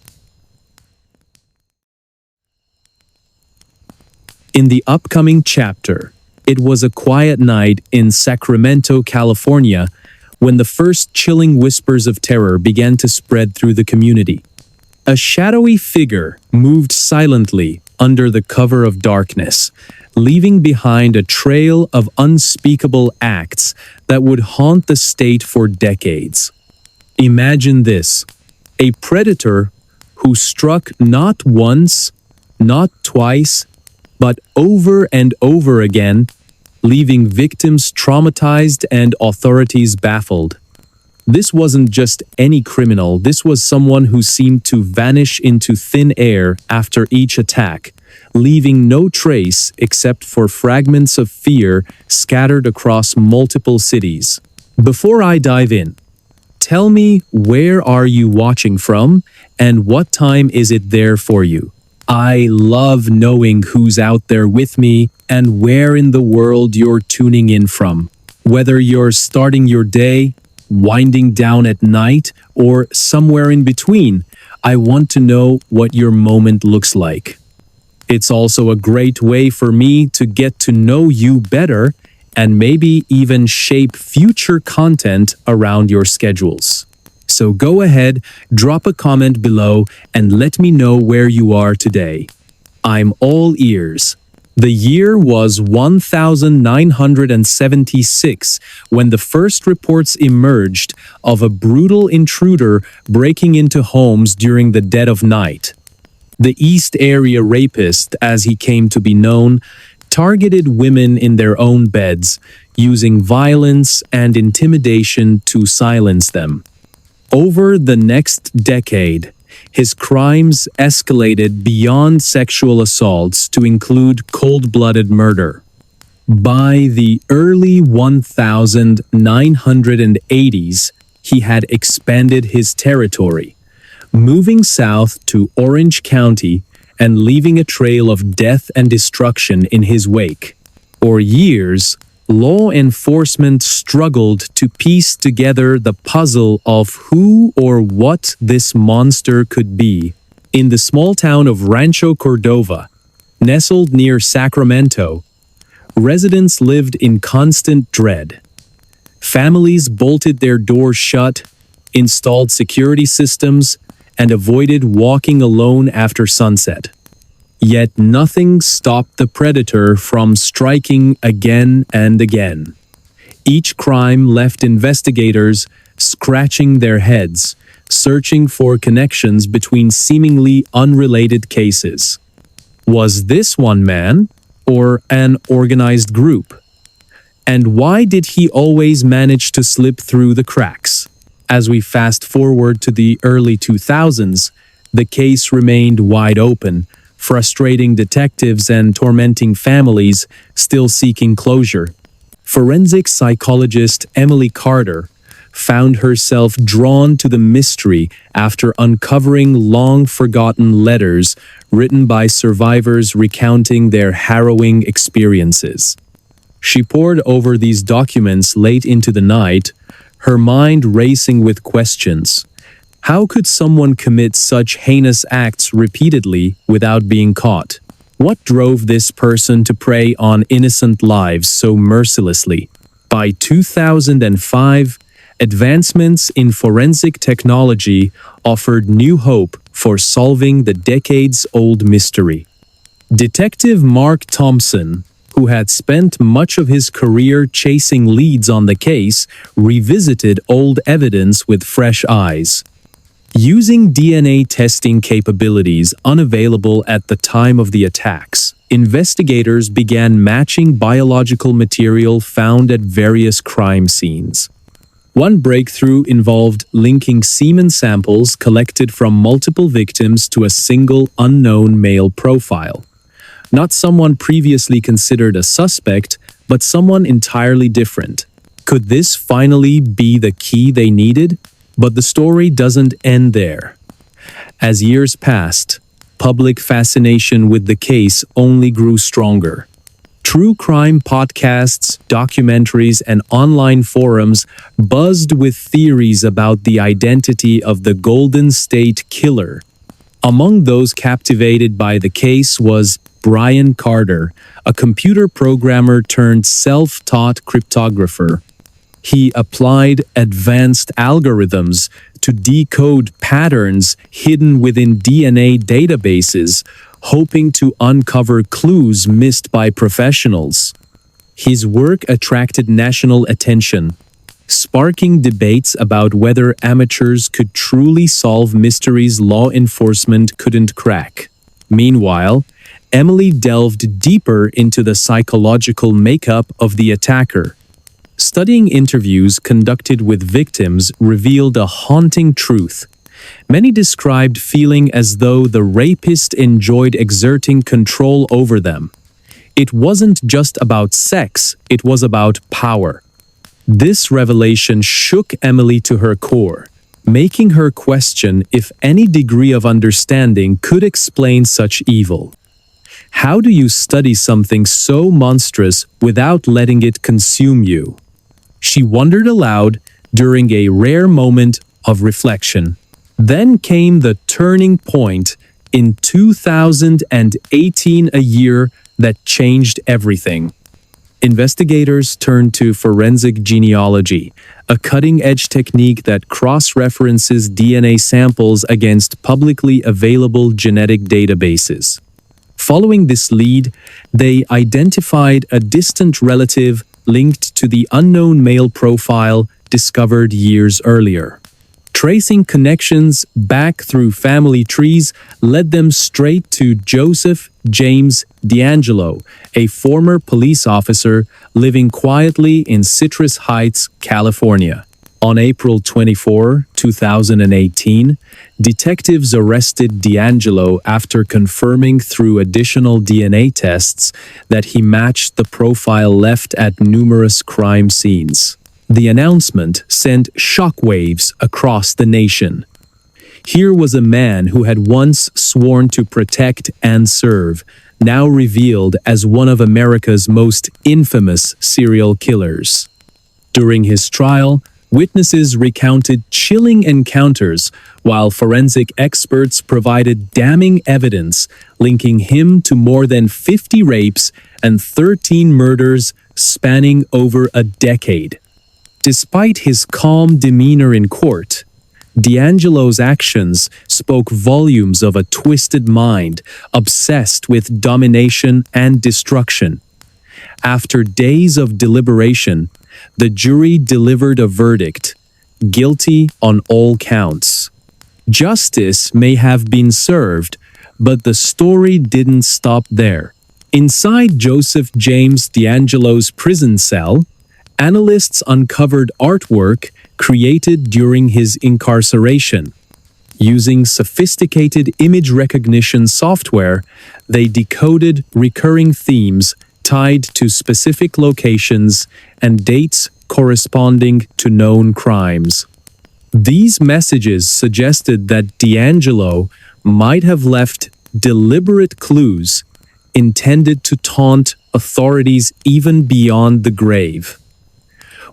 In the upcoming chapter, it was a quiet night in Sacramento, California, when the first chilling whispers of terror began to spread through the community. A shadowy figure moved silently under the cover of darkness, leaving behind a trail of unspeakable acts that would haunt the state for decades. Imagine this: a predator who struck not once, not twice, but over and over again, leaving victims traumatized and authorities baffled. This wasn't just any criminal, this was someone who seemed to vanish into thin air after each attack, leaving no trace except for fragments of fear scattered across multiple cities. Before I dive in, tell me, where are you watching from, and what time is it there for you? I love knowing who's out there with me and where in the world you're tuning in from. Whether you're starting your day, winding down at night, or somewhere in between, I want to know what your moment looks like. It's also a great way for me to get to know you better and maybe even shape future content around your schedules. So go ahead, drop a comment below and let me know where you are today. I'm all ears. The year was 1976 when the first reports emerged of a brutal intruder breaking into homes during the dead of night. The East Area Rapist, as he came to be known, targeted women in their own beds, using violence and intimidation to silence them. Over the next decade, his crimes escalated beyond sexual assaults to include cold-blooded murder. By the early 1980s, he had expanded his territory, moving south to Orange County and leaving a trail of death and destruction in his wake. For years, law enforcement struggled to piece together the puzzle of who or what this monster could be. In the small town of Rancho Cordova, nestled near Sacramento, residents lived in constant dread. Families bolted their doors shut, installed security systems, and avoided walking alone after sunset. Yet nothing stopped the predator from striking again and again. Each crime left investigators scratching their heads, searching for connections between seemingly unrelated cases. Was this one man or an organized group? And why did he always manage to slip through the cracks? As we fast forward to the early 2000s, the case remained wide open, frustrating detectives and tormenting families still seeking closure. Forensic psychologist Emily Carter found herself drawn to the mystery after uncovering long-forgotten letters written by survivors recounting their harrowing experiences. She pored over these documents late into the night, her mind racing with questions. How could someone commit such heinous acts repeatedly without being caught? What drove this person to prey on innocent lives so mercilessly? By 2005, advancements in forensic technology offered new hope for solving the decades-old mystery. Detective Mark Thompson, who had spent much of his career chasing leads on the case, revisited old evidence with fresh eyes. Using DNA testing capabilities unavailable at the time of the attacks, investigators began matching biological material found at various crime scenes. One breakthrough involved linking semen samples collected from multiple victims to a single unknown male profile. Not someone previously considered a suspect, but someone entirely different. Could this finally be the key they needed? But the story doesn't end there. As years passed, public fascination with the case only grew stronger. True crime podcasts, documentaries, and online forums buzzed with theories about the identity of the Golden State Killer. Among those captivated by the case was Brian Carter, a computer programmer turned self-taught cryptographer. He applied advanced algorithms to decode patterns hidden within DNA databases, hoping to uncover clues missed by professionals. His work attracted national attention, sparking debates about whether amateurs could truly solve mysteries law enforcement couldn't crack. Meanwhile, Emily delved deeper into the psychological makeup of the attacker. Studying interviews conducted with victims revealed a haunting truth. Many described feeling as though the rapist enjoyed exerting control over them. It wasn't just about sex, it was about power. This revelation shook Emily to her core, making her question if any degree of understanding could explain such evil. How do you study something so monstrous without letting it consume you? She wondered aloud during a rare moment of reflection. Then came the turning point in 2018, a year that changed everything. Investigators turned to forensic genealogy, a cutting-edge technique that cross-references DNA samples against publicly available genetic databases. Following this lead, they identified a distant relative linked to the unknown male profile discovered years earlier. Tracing connections back through family trees led them straight to Joseph James D'Angelo, a former police officer living quietly in Citrus Heights, California. On April 24, 2018, detectives arrested D'Angelo after confirming through additional DNA tests that he matched the profile left at numerous crime scenes. The announcement sent shockwaves across the nation. Here was a man who had once sworn to protect and serve, now revealed as one of America's most infamous serial killers. During his trial, witnesses recounted chilling encounters, while forensic experts provided damning evidence linking him to more than 50 rapes and 13 murders spanning over a decade. Despite his calm demeanor in court, D'Angelo's actions spoke volumes of a twisted mind obsessed with domination and destruction. After days of deliberation, the jury delivered a verdict: guilty on all counts. Justice may have been served, but the story didn't stop there. Inside Joseph James D'Angelo's prison cell, analysts uncovered artwork created during his incarceration. Using sophisticated image recognition software, they decoded recurring themes tied to specific locations and dates corresponding to known crimes. These messages suggested that D'Angelo might have left deliberate clues intended to taunt authorities even beyond the grave.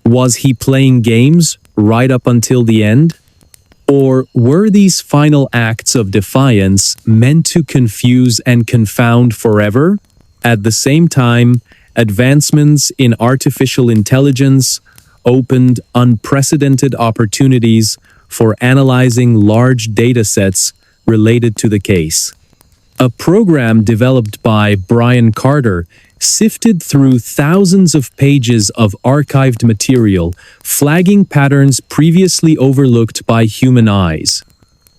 Was he playing games right up until the end? Or were these final acts of defiance meant to confuse and confound forever? At the same time, advancements in artificial intelligence opened unprecedented opportunities for analyzing large datasets related to the case. A program developed by Brian Carter sifted through thousands of pages of archived material, flagging patterns previously overlooked by human eyes.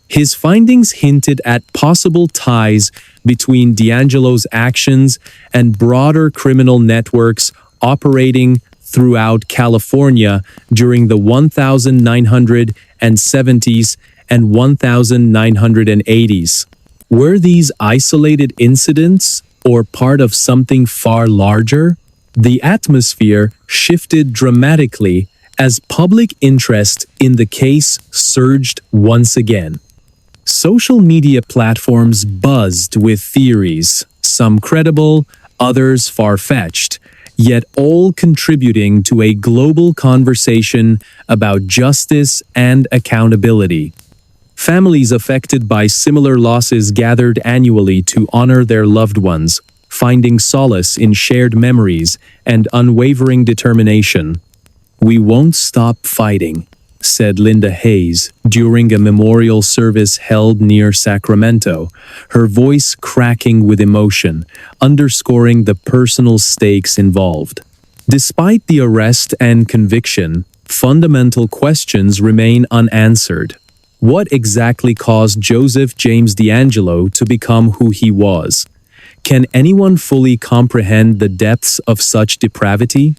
His findings hinted at possible ties between D'Angelo's actions and broader criminal networks operating throughout California during the 1970s and 1980s. Were these isolated incidents or part of something far larger? The atmosphere shifted dramatically as public interest in the case surged once again. Social media platforms buzzed with theories, some credible, others far-fetched, yet all contributing to a global conversation about justice and accountability. Families affected by similar losses gathered annually to honor their loved ones, finding solace in shared memories and unwavering determination. "We won't stop fighting," said Linda Hayes during a memorial service held near Sacramento, her voice cracking with emotion, underscoring the personal stakes involved. Despite the arrest and conviction, fundamental questions remain unanswered. What exactly caused Joseph James D'Angelo to become who he was? Can anyone fully comprehend the depths of such depravity?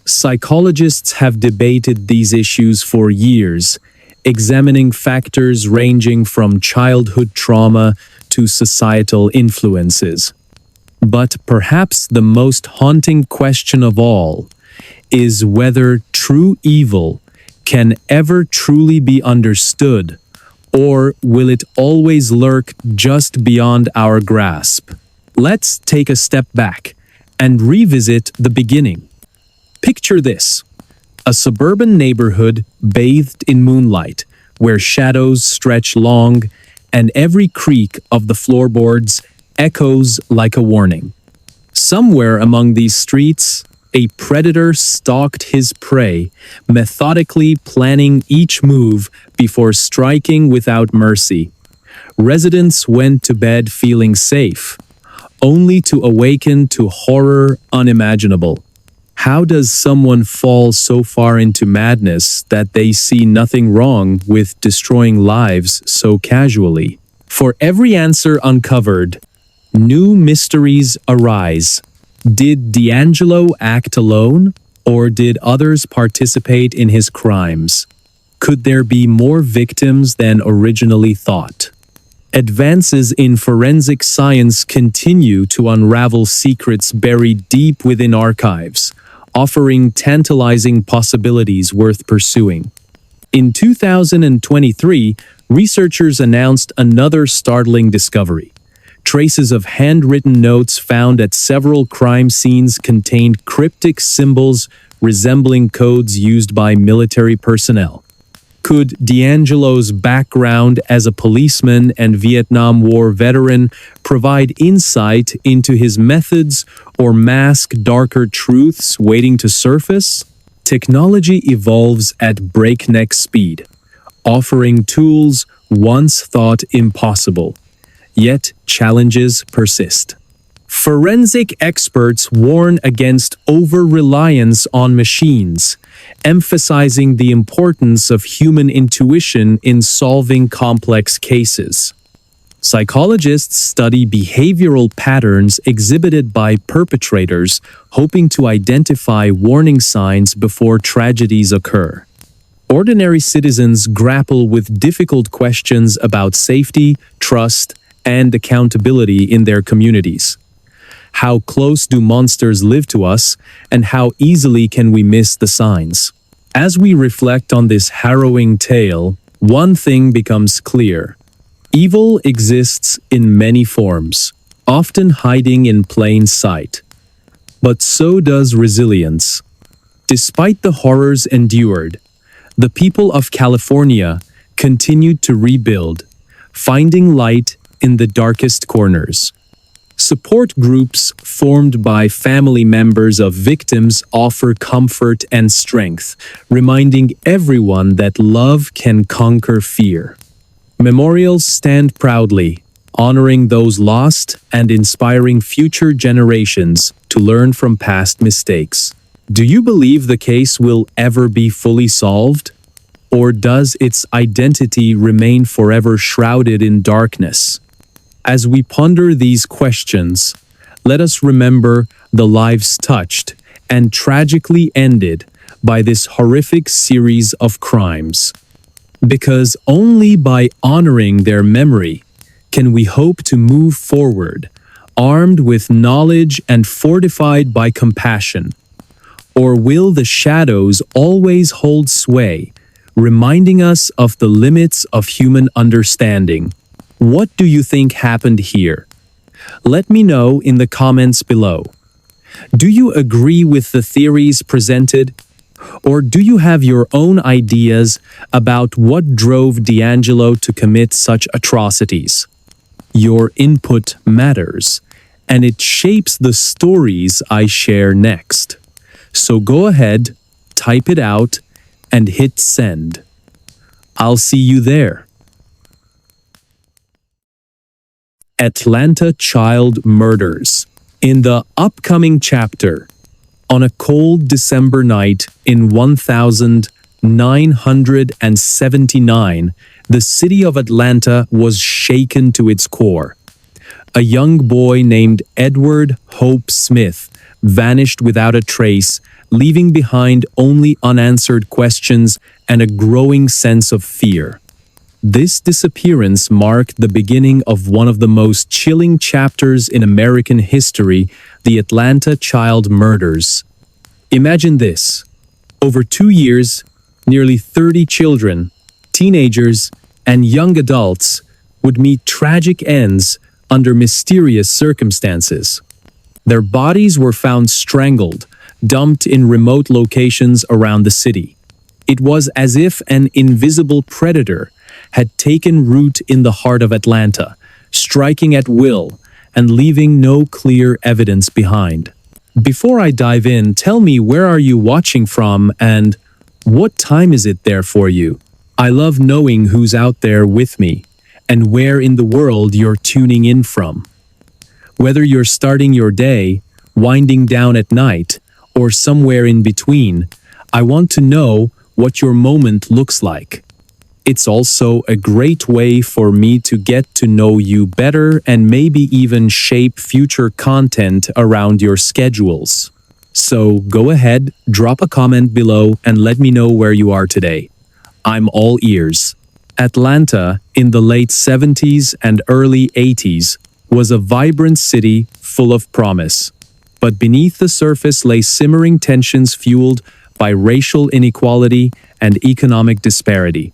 Psychologists have debated these issues for years, examining factors ranging from childhood trauma to societal influences. But perhaps the most haunting question of all is whether true evil can ever truly be understood, or will it always lurk just beyond our grasp? Let's take a step back and revisit the beginning. Picture this: a suburban neighborhood bathed in moonlight, where shadows stretch long and every creak of the floorboards echoes like a warning. Somewhere among these streets, a predator stalked his prey, methodically planning each move before striking without mercy. Residents went to bed feeling safe, only to awaken to horror unimaginable. How does someone fall so far into madness that they see nothing wrong with destroying lives so casually? For every answer uncovered, new mysteries arise. Did D'Angelo act alone, or did others participate in his crimes? Could there be more victims than originally thought? Advances in forensic science continue to unravel secrets buried deep within archives, offering tantalizing possibilities worth pursuing. In 2023, researchers announced another startling discovery. Traces of handwritten notes found at several crime scenes contained cryptic symbols resembling codes used by military personnel. Could D'Angelo's background as a policeman and Vietnam War veteran provide insight into his methods or mask darker truths waiting to surface? Technology evolves at breakneck speed, offering tools once thought impossible. Yet challenges persist. Forensic experts warn against over-reliance on machines, emphasizing the importance of human intuition in solving complex cases. Psychologists study behavioral patterns exhibited by perpetrators, hoping to identify warning signs before tragedies occur. Ordinary citizens grapple with difficult questions about safety, trust, and accountability in their communities. How close do monsters live to us, and how easily can we miss the signs? As we reflect on this harrowing tale, one thing becomes clear. Evil exists in many forms, often hiding in plain sight. But so does resilience. Despite the horrors endured, the people of California continued to rebuild, finding light in the darkest corners. Support groups formed by family members of victims offer comfort and strength, reminding everyone that love can conquer fear. Memorials stand proudly, honoring those lost and inspiring future generations to learn from past mistakes. Do you believe the case will ever be fully solved? Or does its identity remain forever shrouded in darkness? As we ponder these questions, let us remember the lives touched and tragically ended by this horrific series of crimes. Because only by honoring their memory can we hope to move forward, armed with knowledge and fortified by compassion. Or will the shadows always hold sway, reminding us of the limits of human understanding? What do you think happened here? Let me know in the comments below. Do you agree with the theories presented? Or do you have your own ideas about what drove D'Angelo to commit such atrocities? Your input matters, and it shapes the stories I share next. So go ahead, type it out, and hit send. I'll see you there. Atlanta Child Murders. In the upcoming chapter, on a cold December night in 1979, the city of Atlanta was shaken to its core. A young boy named Edward Hope Smith vanished without a trace, leaving behind only unanswered questions and a growing sense of fear. This disappearance marked the beginning of one of the most chilling chapters in American history, the Atlanta Child Murders. Imagine this. Over 2 years, nearly 30 children, teenagers, and young adults would meet tragic ends under mysterious circumstances. Their bodies were found strangled, dumped in remote locations around the city. It was as if an invisible predator had taken root in the heart of Atlanta, striking at will and leaving no clear evidence behind. Before I dive in, tell me, where are you watching from and what time is it there for you? I love knowing who's out there with me and where in the world you're tuning in from. Whether you're starting your day, winding down at night, or somewhere in between, I want to know what your moment looks like. It's also a great way for me to get to know you better and maybe even shape future content around your schedules. So go ahead, drop a comment below and let me know where you are today. I'm all ears. Atlanta, in the late 70s and early 80s, was a vibrant city full of promise. But beneath the surface lay simmering tensions fueled by racial inequality and economic disparity.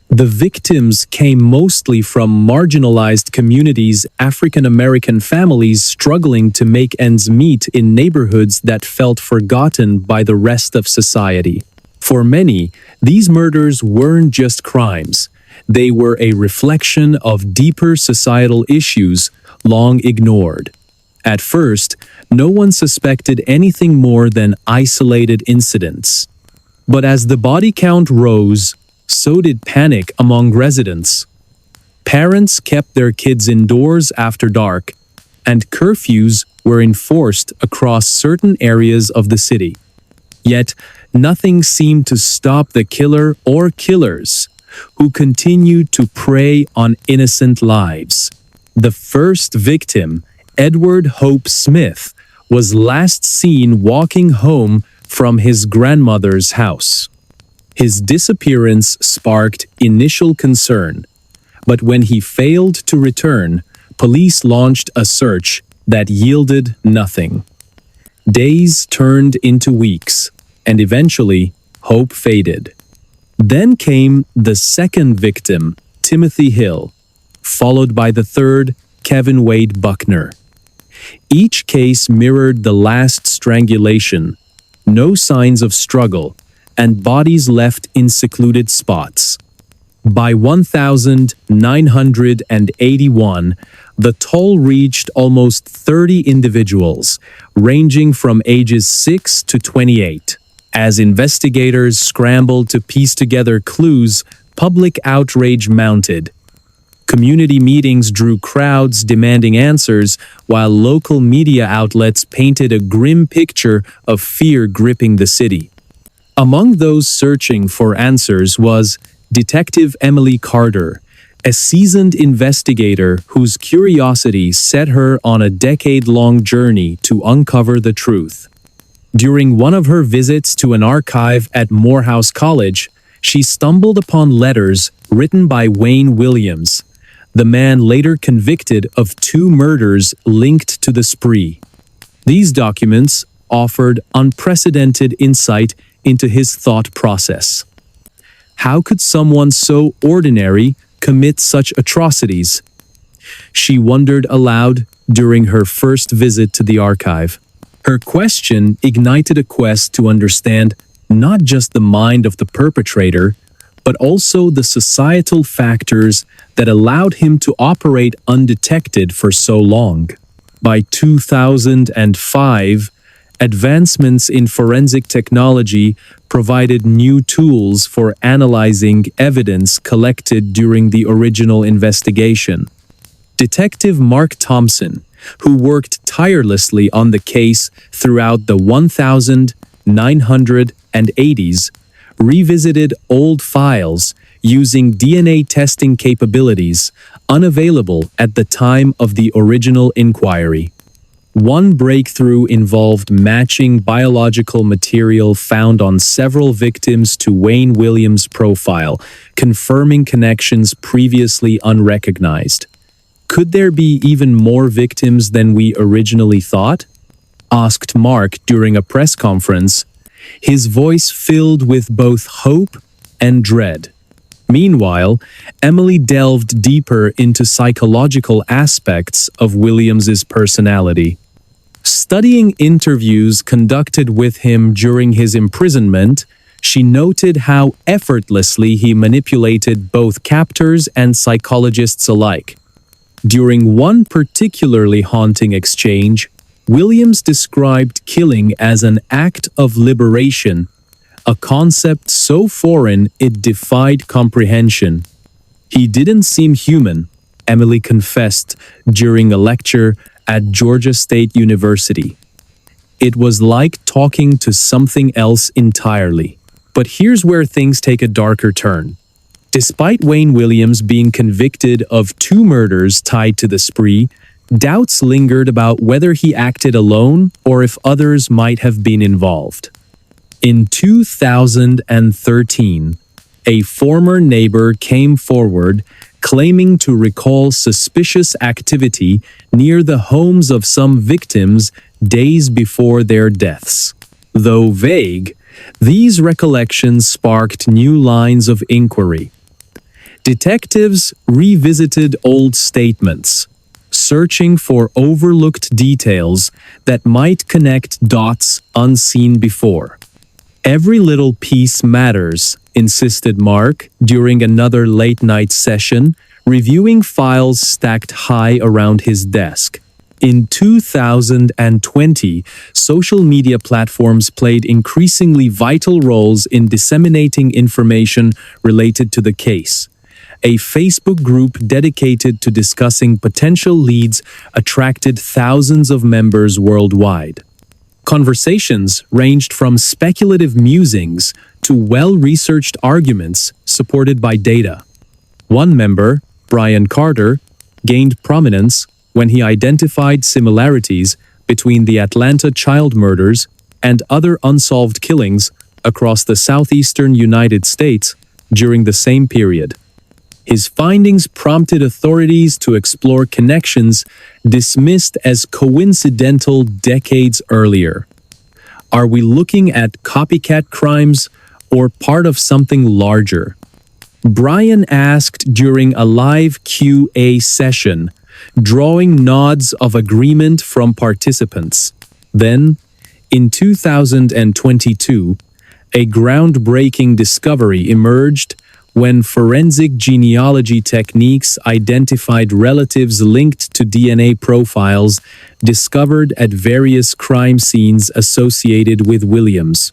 The victims came mostly from marginalized communities, African American families struggling to make ends meet in neighborhoods that felt forgotten by the rest of society. For many, these murders weren't just crimes. They were a reflection of deeper societal issues long ignored. At first, no one suspected anything more than isolated incidents. But as the body count rose, so did panic among residents. Parents kept their kids indoors after dark, and curfews were enforced across certain areas of the city. Yet, nothing seemed to stop the killer or killers, who continued to prey on innocent lives. The first victim, Edward Hope Smith, was last seen walking home from his grandmother's house. His disappearance sparked initial concern, but when he failed to return, police launched a search that yielded nothing. Days turned into weeks, and eventually, hope faded. Then came the second victim, Timothy Hill, followed by the third, Kevin Wade Buckner. Each case mirrored the last strangulation, no signs of struggle, and bodies left in secluded spots. By 1981, the toll reached almost 30 individuals, ranging from ages 6 to 28. As investigators scrambled to piece together clues, public outrage mounted. Community meetings drew crowds demanding answers, while local media outlets painted a grim picture of fear gripping the city. Among those searching for answers was Detective Emily Carter, a seasoned investigator whose curiosity set her on a decade-long journey to uncover the truth. During one of her visits to an archive at Morehouse College, she stumbled upon letters written by Wayne Williams, the man later convicted of 2 murders linked to the spree. These documents offered unprecedented insight into his thought process. How could someone so ordinary commit such atrocities? She wondered aloud during her first visit to the archive. Her question ignited a quest to understand not just the mind of the perpetrator, but also the societal factors that allowed him to operate undetected for so long. By 2005, advancements in forensic technology provided new tools for analyzing evidence collected during the original investigation. Detective Mark Thompson, who worked tirelessly on the case throughout the 1980s, revisited old files using DNA testing capabilities unavailable at the time of the original inquiry. One breakthrough involved matching biological material found on several victims to Wayne Williams' profile, confirming connections previously unrecognized. Could there be even more victims than we originally thought? Asked Mark during a press conference, his voice filled with both hope and dread. Meanwhile, Emily delved deeper into psychological aspects of Williams's personality. Studying interviews conducted with him during his imprisonment, she noted how effortlessly he manipulated both captors and psychologists alike. During one particularly haunting exchange, Williams described killing as an act of liberation, a concept so foreign it defied comprehension. He didn't seem human, Emily confessed during a lecture at Georgia State University. It was like talking to something else entirely. But here's where things take a darker turn. Despite Wayne Williams being convicted of 2 murders tied to the spree, doubts lingered about whether he acted alone or if others might have been involved. In 2013, a former neighbor came forward claiming to recall suspicious activity near the homes of some victims days before their deaths. Though vague, these recollections sparked new lines of inquiry. Detectives revisited old statements, searching for overlooked details that might connect dots unseen before. Every little piece matters, insisted Mark during another late-night session, reviewing files stacked high around his desk. In 2020, social media platforms played increasingly vital roles in disseminating information related to the case. A Facebook group dedicated to discussing potential leads attracted thousands of members worldwide. Conversations ranged from speculative musings to well-researched arguments supported by data. One member, Brian Carter, gained prominence when he identified similarities between the Atlanta child murders and other unsolved killings across the southeastern United States during the same period. His findings prompted authorities to explore connections dismissed as coincidental decades earlier. Are we looking at copycat crimes or part of something larger? Brian asked during a live QA session, drawing nods of agreement from participants. Then, in 2022, a groundbreaking discovery emerged when forensic genealogy techniques identified relatives linked to DNA profiles discovered at various crime scenes associated with Williams.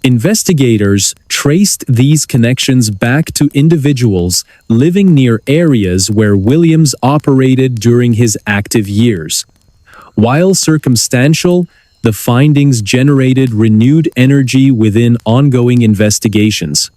Investigators traced these connections back to individuals living near areas where Williams operated during his active years. While circumstantial, the findings generated renewed energy within ongoing investigations.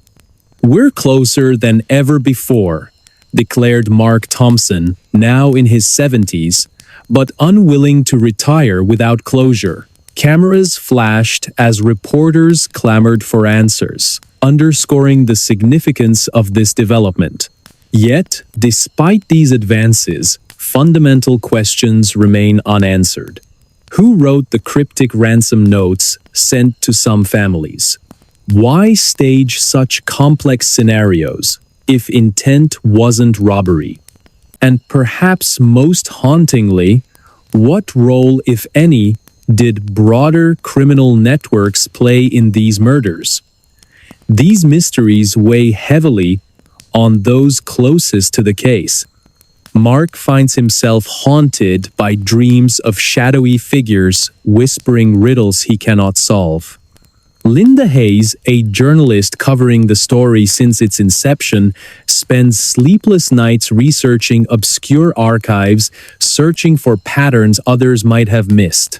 "We're closer than ever before," declared Mark Thompson, now in his 70s, but unwilling to retire without closure. Cameras flashed as reporters clamored for answers, underscoring the significance of this development. Yet, despite these advances, fundamental questions remain unanswered. Who wrote the cryptic ransom notes sent to some families? Why stage such complex scenarios if intent wasn't robbery? And perhaps most hauntingly, what role, if any, did broader criminal networks play in these murders? These mysteries weigh heavily on those closest to the case. Mark finds himself haunted by dreams of shadowy figures whispering riddles he cannot solve. Linda Hayes, a journalist covering the story since its inception, spends sleepless nights researching obscure archives, searching for patterns others might have missed.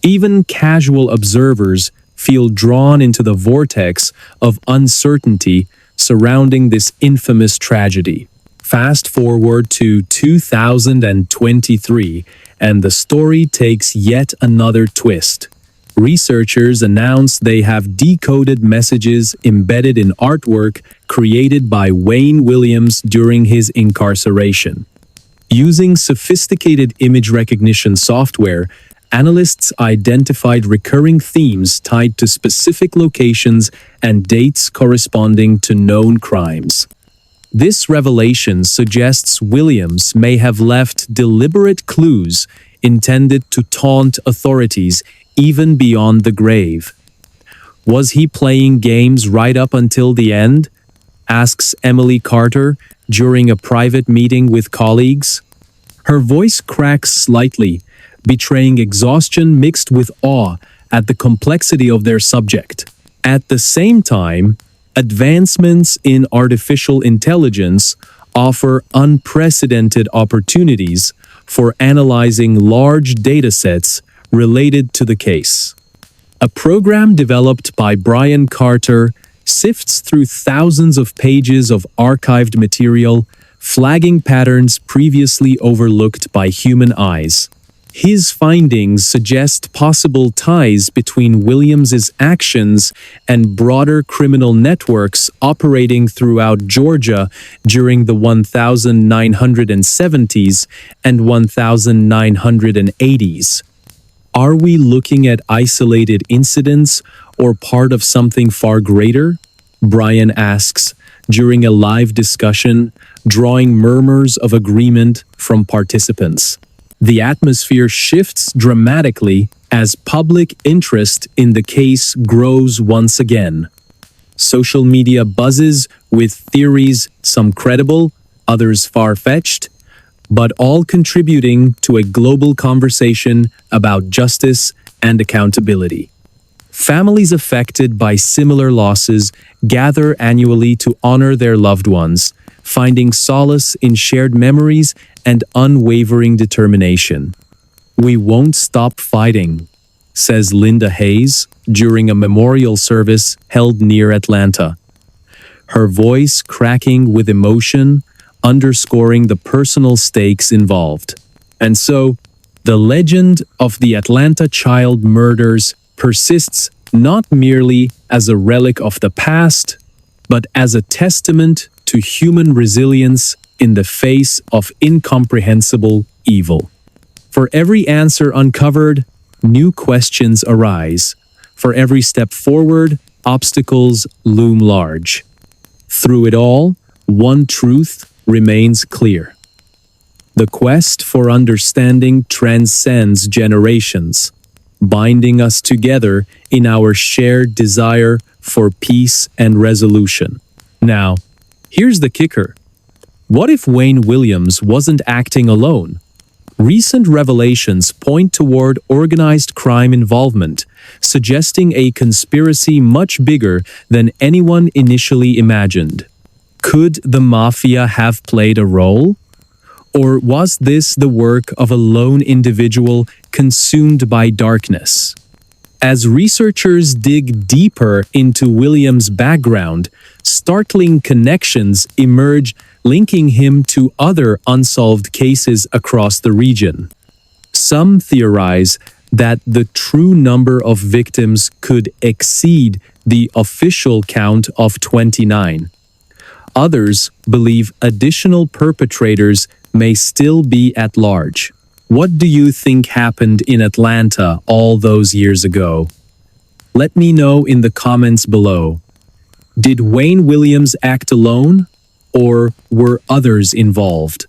Even casual observers feel drawn into the vortex of uncertainty surrounding this infamous tragedy. Fast forward to 2023, and the story takes yet another twist. Researchers announce they have decoded messages embedded in artwork created by Wayne Williams during his incarceration. Using sophisticated image recognition software, analysts identified recurring themes tied to specific locations and dates corresponding to known crimes. This revelation suggests Williams may have left deliberate clues intended to taunt authorities even beyond the grave. Was he playing games right up until the end? Asks Emily Carter during a private meeting with colleagues. Her voice cracks slightly, betraying exhaustion mixed with awe at the complexity of their subject. At the same time, advancements in artificial intelligence offer unprecedented opportunities for analyzing large datasets related to the case. A program developed by Brian Carter sifts through thousands of pages of archived material, flagging patterns previously overlooked by human eyes. His findings suggest possible ties between Williams's actions and broader criminal networks operating throughout Georgia during the 1970s and 1980s. Are we looking at isolated incidents or part of something far greater? Brian asks, during a live discussion, drawing murmurs of agreement from participants. The atmosphere shifts dramatically as public interest in the case grows once again. Social media buzzes with theories, some credible, others far-fetched, but all contributing to a global conversation about justice and accountability. Families affected by similar losses gather annually to honor their loved ones, finding solace in shared memories and unwavering determination. "We won't stop fighting," says Linda Hayes during a memorial service held near Atlanta, her voice cracking with emotion, underscoring the personal stakes involved. And so, the legend of the Atlanta child murders persists not merely as a relic of the past, but as a testament to human resilience in the face of incomprehensible evil. For every answer uncovered, new questions arise. For every step forward, obstacles loom large. Through it all, one truth remains clear. The quest for understanding transcends generations, binding us together in our shared desire for peace and resolution. Now, here's the kicker. What if Wayne Williams wasn't acting alone? Recent revelations point toward organized crime involvement, suggesting a conspiracy much bigger than anyone initially imagined. Could the mafia have played a role? Or was this the work of a lone individual consumed by darkness? As researchers dig deeper into Williams' background, startling connections emerge linking him to other unsolved cases across the region. Some theorize that the true number of victims could exceed the official count of 29. Others believe additional perpetrators may still be at large. What do you think happened in Atlanta all those years ago? Let me know in the comments below. Did Wayne Williams act alone, or were others involved?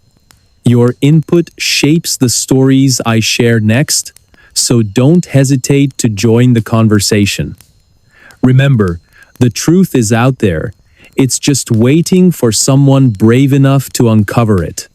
Your input shapes the stories I share next, so don't hesitate to join the conversation. Remember, the truth is out there. It's just waiting for someone brave enough to uncover it.